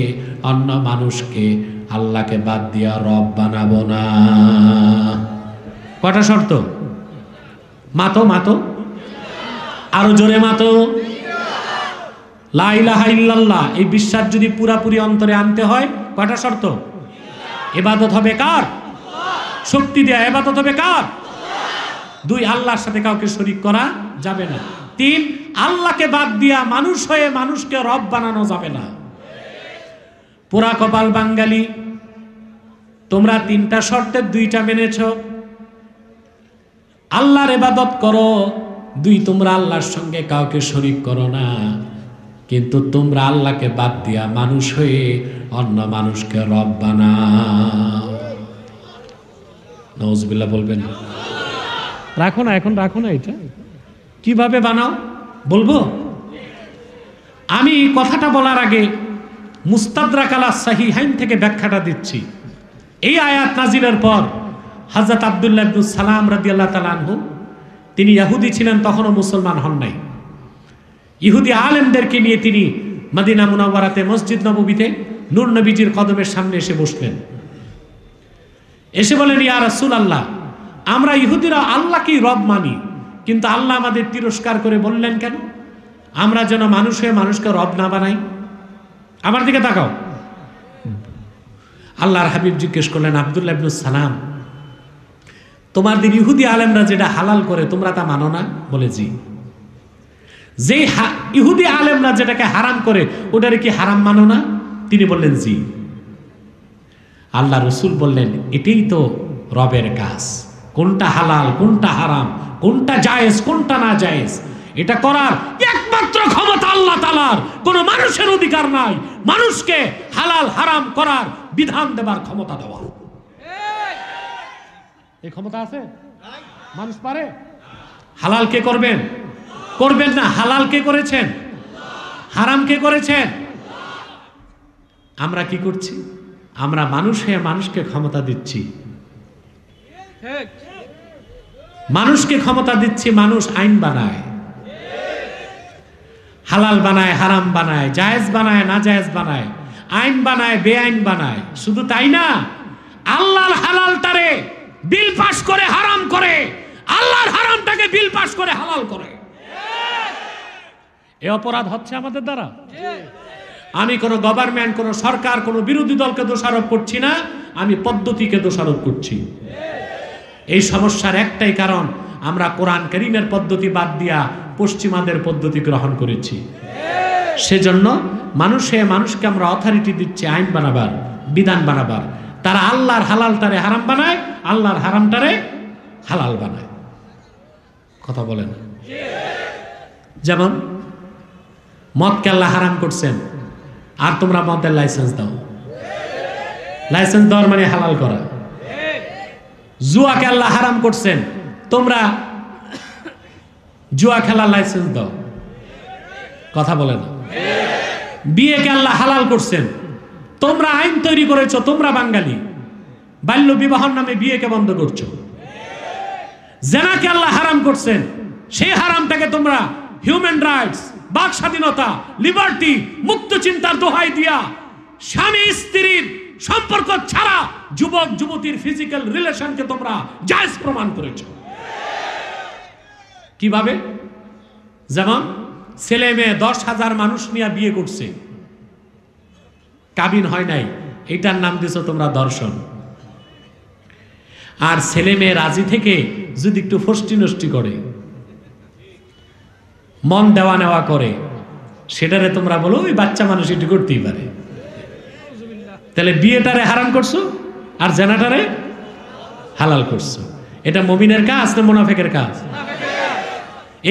অন্য মানুষকে আল্লাহকে বাদ দিয়া রব বানাবো না। কটা শর্ত? মাতো মাতো, আরো জোরে মাতো। লা ইলাহা ইল্লাল্লাহ, এই বিশ্বাস যদি পুরাপুরি অন্তরে আনতে হয়, কটা শর্ত? ইবাদত হবে কার? শক্তি দেয়া ইবাদত হবে কার? 2, আল্লাহর সাথে কাউকে শরীক করা যাবে না। 3, আল্লাহকে বাদ দিয়া মানুষ হয়ে মানুষকে রব বানানো যাবে না। পোড়া কপাল বাঙালি, তোমরা 3টা শর্তের 2টা মেনেছ। আল্লাহর ইবাদত করো, 2, তোমরা আল্লাহর সঙ্গে কাউকে শরীক করো না। কিন্তু তোমরা আল্লাহকে বাদ দিয়া মানুষ হয়ে অন্য মানুষকে রব বানাও। নাউজুবিল্লাহ বলবেন। রাখো না, এখন রাখো না। এটা কিভাবে বানাও বলবো। আমি কথাটা বলার আগে মুস্তাদরাক আলা সাহিহাইন থেকে ব্যাখ্যাটা দিচ্ছি। এই আয়াত নাজিলের পর হযরত আব্দুল্লাহ ইবনে সালাম রাদিয়াল্লাহু তাআলা আনহু, তিনি ইহুদি ছিলেন, তখনও মুসলমান হন নাই। ইহুদি আলেমদেরকে নিয়ে তিনি মদিনা মুনাওয়ারাতে মসজিদ নববীতে নূর নবীজির কদমের সামনে এসে বসলেন। এসে বলেন, ইয়া রাসূলুল্লাহ, আমরা ইহুদিরা আল্লাহকেই রব মানি, কিন্তু আল্লাহ আমাদের তিরস্কার করে বললেন কেন? আমরা যেন মানুষ হয়ে মানুষকে রব না বানাই। আমার দিকে তাকাও। আল্লাহর হাবিব জিজ্ঞেস করলেন, আব্দুল্লাহ ইবনে সালাম, তোমাদের ইহুদি আলেমরা যেটা হালাল করে তোমরা তা মানো না? বলে জি। যে ইহুদি আলেমরা যেটাকে হারাম করে ওটারে কি হারাম মানো না? তিনি বললেন জি। আল্লাহ রসুল বললেন, এটাই তো রবের কাজ। কোনটা হালাল, কোনটা হারাম, কোনটা জায়েজ, কোনটা না জায়েজ, এটা করার একমাত্র ক্ষমতা আল্লাহ তাআলার। কোনো মানুষের অধিকার নাই মানুষকে হালাল হারাম করার বিধান দেবার ক্ষমতা দেওয়া। এই ক্ষমতা আছে? মানুষ পারে? হালাল কে করবেন? করবেন না। হালাল কে করেছেন? হারাম কে করেছেন? আমরা কি করছি? আমরা মানুষ হয়ে মানুষকে ক্ষমতা দিচ্ছি, মানুষকে ক্ষমতা দিচ্ছি। মানুষ আইন বানায়, হালাল বানায়, হারাম বানায়, জায়েজ বানায়, না জায়েজ বানায়, আইন বানায়, বেআইন বানায়। শুধু তাই না, আল্লাহর হালালটারে বিল পাস করে হারাম করে, আল্লাহর হারামটাকে বিল পাস করে হালাল করে। এ অপরাধ হচ্ছে আমাদের দ্বারা। আমি কোনো গভর্নমেন্ট, কোনো সরকার, কোনো বিরোধী দলকে দোষারোপ করছি না, আমি পদ্ধতিকে দোষারোপ করছি। এই সমস্যার একটাই কারণ, আমরা কোরআন কারীমের পদ্ধতি বাদ দিয়া পশ্চিমাদের পদ্ধতি গ্রহণ করেছি। সেজন্য মানুষে মানুষকে আমরা অথরিটি দিচ্ছি আইন বানাবার, বিধান বানাবার। তারা আল্লাহর হালালটারে হারাম বানায়, আল্লাহর হারামটারে হালাল বানায়। কথা বলেন? যেমন মদকে আল্লাহ হারাম করছেন, আর তোমরা মদের লাইসেন্স দাও। লাইসেন্স দেওয়ার মানে হালাল করা। জুয়াকে আল্লাহ হারাম করছেন, তোমরা জুয়া খেলার লাইসেন্স দাও। কথা বলেন? বিয়েকে আল্লাহ হালাল করছেন, তোমরা আইন তৈরি করেছো, তোমরা বাঙালি বাল্য বিবাহর নামে বিয়েকে বন্ধ করছো। জেনাকে আল্লাহ হারাম করছেন, সেই হারামটাকে তোমরা হিউম্যান রাইটস, বাক স্বাধীনতা, লিবার্টি, মুক্ত চিন্তার দোহাই দিয়া স্বামী স্ত্রীর সম্পর্ক ছাড়া যুবক যুবতীর ফিজিক্যাল রিলেশনকে তোমরা জায়েজ প্রমাণ করেছো। কিভাবে? যেমন ছেলে মেয়ে 10,000 মানুষ নিয়ে বিয়ে করছে, কাবিন হয় নাই, এইটার নাম দিছো তোমরা ধর্ষণ। আর ছেলে মেয়ে রাজি থেকে যদি একটু ফষ্টি নষ্টি করে, মন দেওয়া নেওয়া করে, সেটারে তোমরা বলো ওই বাচ্চা মানুষ এটি করতেই পারে। তাহলে বিয়েটারে হারাম করছো আর জেনাটারে হালাল করছো। এটা মুমিনের কাজ না মুনাফিকের কাজ?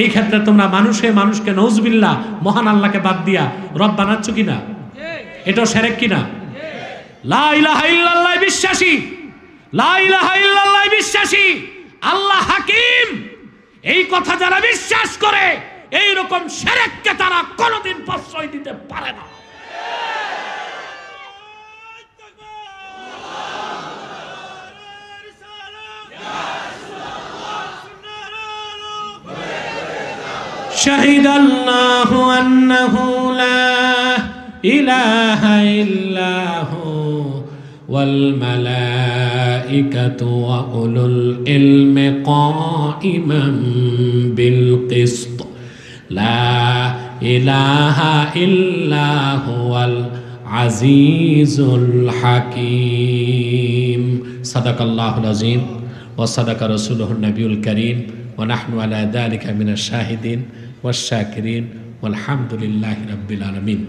এই ক্ষেত্রে তোমরা মানুষে মানুষকে নউজুবিল্লাহ মহান আল্লাহকে বাদ দিয়া রব বানাচ্ছ কিনা? এটাও শিরক কিনা? লা ইলাহা ইল্লাল্লাহ বিশ্বাসী, লা ইলাহা ইল্লাল্লাহ বিশ্বাসী, আল্লাহ হাকিম, এই কথা যারা বিশ্বাস করে এই রকম শিরককে তারা কোনোদিন প্রশ্রয় দিতে পারে না। শাহিদাল্লাহু আন্নাহু লা ইলাহা ইল্লাহু ওয়াল মালাইকাতু ওয়া উলুল ইলমি কাইমান বিল কিসত লা ইলাহা ইল্লা হুয়াল আজিজুল হাকিম। সাদাকাল্লাহুল আযীম ওয়া সাদাকা রাসূলুহুন নবিয়ুল কারীম ওয়া নাহনু আলা যালিকা মিনাশ শাহিদিন ওয়াশ শাকিরিন ওয়ালহামদুলিল্লাহি রাব্বিল আলামিন।